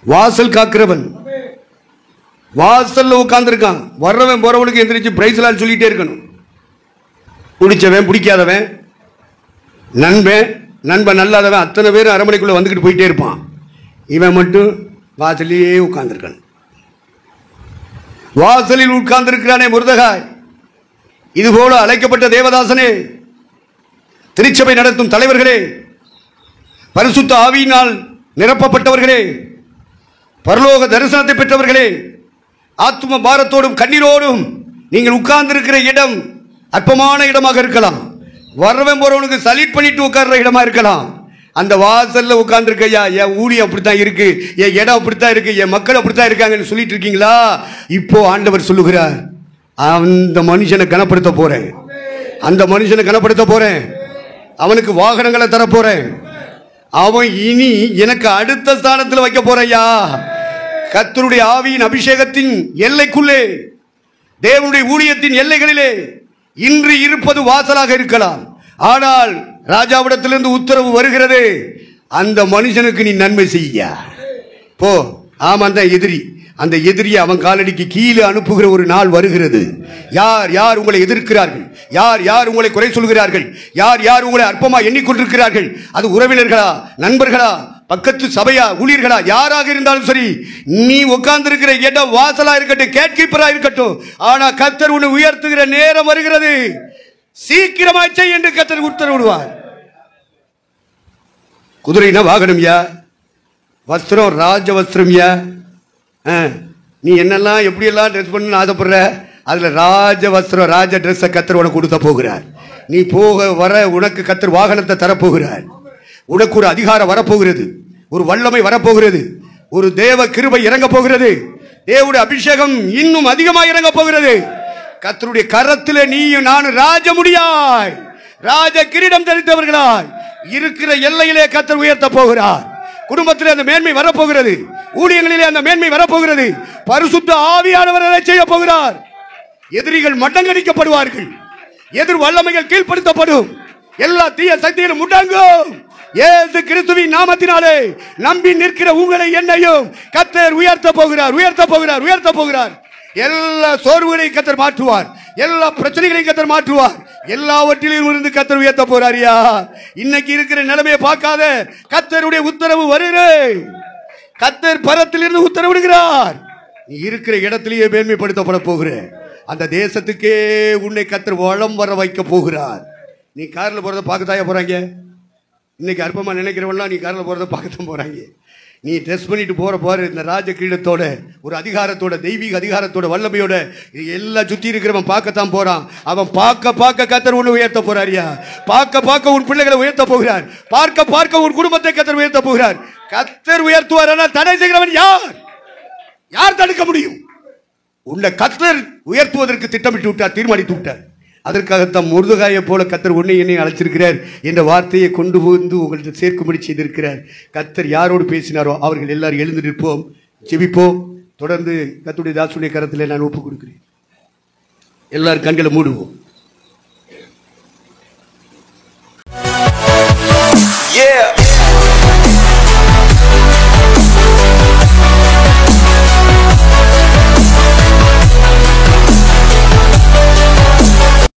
வாசல் காக்கிறவன். வாசல்ல உட்கார்ந்துருக்கான். வர்றவன் போறவனுக்கு எந்திரிச்சு பிரைஸ்லான்னு சொல்லிட்டே இருக்கணும். பிடிச்சவன் பிடிக்காதவன், நண்பன் நல்லாதவன், அத்தனை பேரும் அரண்மனைக்குள்ள வந்துக்கிட்டு போயிட்டே இருப்பான். இவன் மட்டும் வாசலிலேயே உட்கார்ந்துருக்கான். வாசலில் உட்கார்ந்திருக்கிறானே மொர்தெகாய். இதுபோல அழைக்கப்பட்ட தேவதாசனே, திருச்சபை நடத்தும் தலைவர்களே, பரிசுத்த ஆவியினால் நிரப்பப்பட்டவர்களே, பரலோக தரிசனத்தை பெற்றவர்களே, ஆத்தும பாரத்தோடும் கண்ணீரோடும் நீங்கள் உட்கார்ந்திருக்கிற இடம் அற்பமான இடமாக இருக்கலாம். வரவன் போறவனுக்கு சலீட் பண்ணிட்டு உட்கார்ற இடமா இருக்கலாம். அந்த வாசல்ல உட்கார்ந்துருக்கையா, என் ஊழியம் அப்படித்தான் இருக்கு, என் இடம் அப்படித்தான் இருக்கு, என் மக்கள் அப்படித்தான் இருக்காங்கன்னு சொல்லிட்டு இருக்கீங்களா? இப்போ ஆண்டவர் சொல்லுகிறார், அந்த மனுஷனை கனப்படுத்த போறேன், அந்த மனுஷனை கனப்படுத்த போறேன், அவனுக்கு வாகனங்களை தர போறேன், அவன் இனி எனக்கு அடுத்த ஸ்தானத்தில் வைக்க போறையா. கர்த்தருடைய ஆவியின் அபிஷேகத்தின் எல்லைக்குள்ளே, தேவனுடைய ஊழியத்தின் எல்லைகளிலே இன்று இருப்பது வாசலாக இருக்கலாம். ஆனால் ராஜாவிடத்திலிருந்து உத்தரவு வருகிறது, அந்த மனுஷனுக்கு நீ நன்மை செய்ய போ. ஆமாம் தான் எதிரி. அந்த எதிரியை அவன் காலடிக்கு கீழே அனுப்புகிற ஒரு நாள் வருகிறது. யார் யார் உங்களை எதிர்க்கிறார்கள், யார் யார் உங்களை குறை சொல்கிறார்கள், யார் யார் உங்களை அற்பமா எண்ணிக்கொண்டிருக்கிறார்கள், அது உறவினர்களா, நண்பர்களா, பக்கத்து சபையா, ஊழியர்களா, யாராக இருந்தாலும் சரி, நீ உட்கார்ந்து இருக்கிற இடம் வாசலா இருக்கட்டும், கேட்கீப்பரா இருக்கட்டும், ஆனா கர்த்தர் உன்னை உயர்த்துகிற நேரம் வருகிறது. சீக்கிரமாய் செய் என்று கர்த்தர் உத்தரவிடுவார். குதிரைனா வாகனம் யா, வஸ்திரம் ராஜ வஸ்திரம் யா. நீ என்னெல்லாம் எப்படியெல்லாம் ட்ரெஸ் பண்ணு ஆசைப்படுற, அதுல ராஜ வஸ்திரம், ராஜ ட்ரெஸ் கர்த்தர் உனக்கு கொடுத்த போகிறார். நீ போக வர உனக்கு கர்த்தர் வாகனத்தை தரப்போகிறார். உனக்கு ஒரு அதிகாரம் வரப்போகிறது, ஒரு வல்லமை வரப்போகிறது, ஒரு தேவ கிருபை இறங்க போகிறது, தேவனுடைய அபிஷேகம் இன்னும் அதிகமாக இறங்க போகிறது. கர்த்தருடைய கரத்திலே நீயும் நானும் ராஜ முடியாய், ராஜ கிரீடம் தரித்தவர்களாய் இருக்கிற எல்லையிலே கர்த்தர் உயர்த்த போகிறார். குடும்பத்திலே அந்த மேன்மை வரப்போகிறது, ஊழியங்களிலே அந்த மேன்மை வரப்போகிறது. பரிசுத்த ஆவியானவர் அதை செய்ய போகிறார். எதிரிகள் மட்டங்கடிக்கப்படுவார்கள், எதிர் வல்லமைகள் கீழ்ப்படுத்தப்படும், எல்லா தீய சக்திகளும் முடங்கும். இயேசு கிறிஸ்துவின் நாமத்தினாலே நம்பி நிற்கிற உங்களை என்னையும் கர்த்தர் உயர்த்த போகிறார், உயர்த்த போகிறார், உயர்த்த போகிறார். எல்லா சோர்வுகளையும் கர்த்தர் மாற்றுவார், எல்லா பிரச்சனைகளையும் கர்த்தர் மாற்றுவார். எல்லாவற்றிலும் இருந்து கர்த்தர் உயர்த்த போறாரியா. இன்னைக்கு இருக்கிற நிலைமையை பார்க்காத, கர்த்தருடைய உத்தரவு வருகிறது. கர்த்தர் பரத்திலிருந்து உத்தரவிடுகிறார். நீ இருக்கிற இடத்திலேயே மேன்மைப்படுத்தப்பட போகிற அந்த தேசத்துக்கே உன்னை கர்த்தர் வளம் வர வைக்க போகிறார். நீ கார்ல போறத பார்க்கத்தாய போறாங்க. இன்னைக்கு அற்பமா நினைக்கிறவெல்லாம் நீ கார்ல போறத பார்க்கத்தான் போறாங்க. நீ ட்ரெஸ் பண்ணிட்டு போற பாரு, இந்த ராஜ கிரீடத்தோட, ஒரு அதிகாரத்தோட, தெய்வீக அதிகாரத்தோட, வல்லமையோட எல்லாம் சுத்தி இருக்கிறவன் பார்க்கத்தான் போறான். அவன் பார்க்க பார்க்க கர்த்தர் உன்னை உயர்த்த போறாரியா. பார்க்க பார்க்க உன் பிள்ளைகளை உயர்த்த போகிறார். பார்க்க பார்க்க உன் குடும்பத்தை கர்த்தர் உயர்த்த போகிறார். கர்த்தர் உயர்த்துவார். ஆனால் தடை செய்கிறவன் யார்? யார் தடுக்க முடியும்? உன்னை கர்த்தர் உயர்த்துவதற்கு திட்டமிட்டு விட்டார், தீர்மானித்து விட்டார். அதற்காகத்தான் முருதுகாயை போல கர்த்தர் உன்னை என்னை அழைச்சிருக்கிறார் என்ற வார்த்தையை கொண்டு வந்து உங்கள்கிட்ட சேர்க்கும்படி செய்திருக்கிறார். கர்த்தர் யாரோடு பேசினாரோ அவர்கள் எல்லாரும் எழுந்து நிற்போம், ஜெபிப்போம். தொடர்ந்து கர்த்தருடைய தாசுடைய கரத்தில் நான் ஒப்புக் கொடுக்கிறேன். எல்லாரும் கண்களை மூடுவோம்.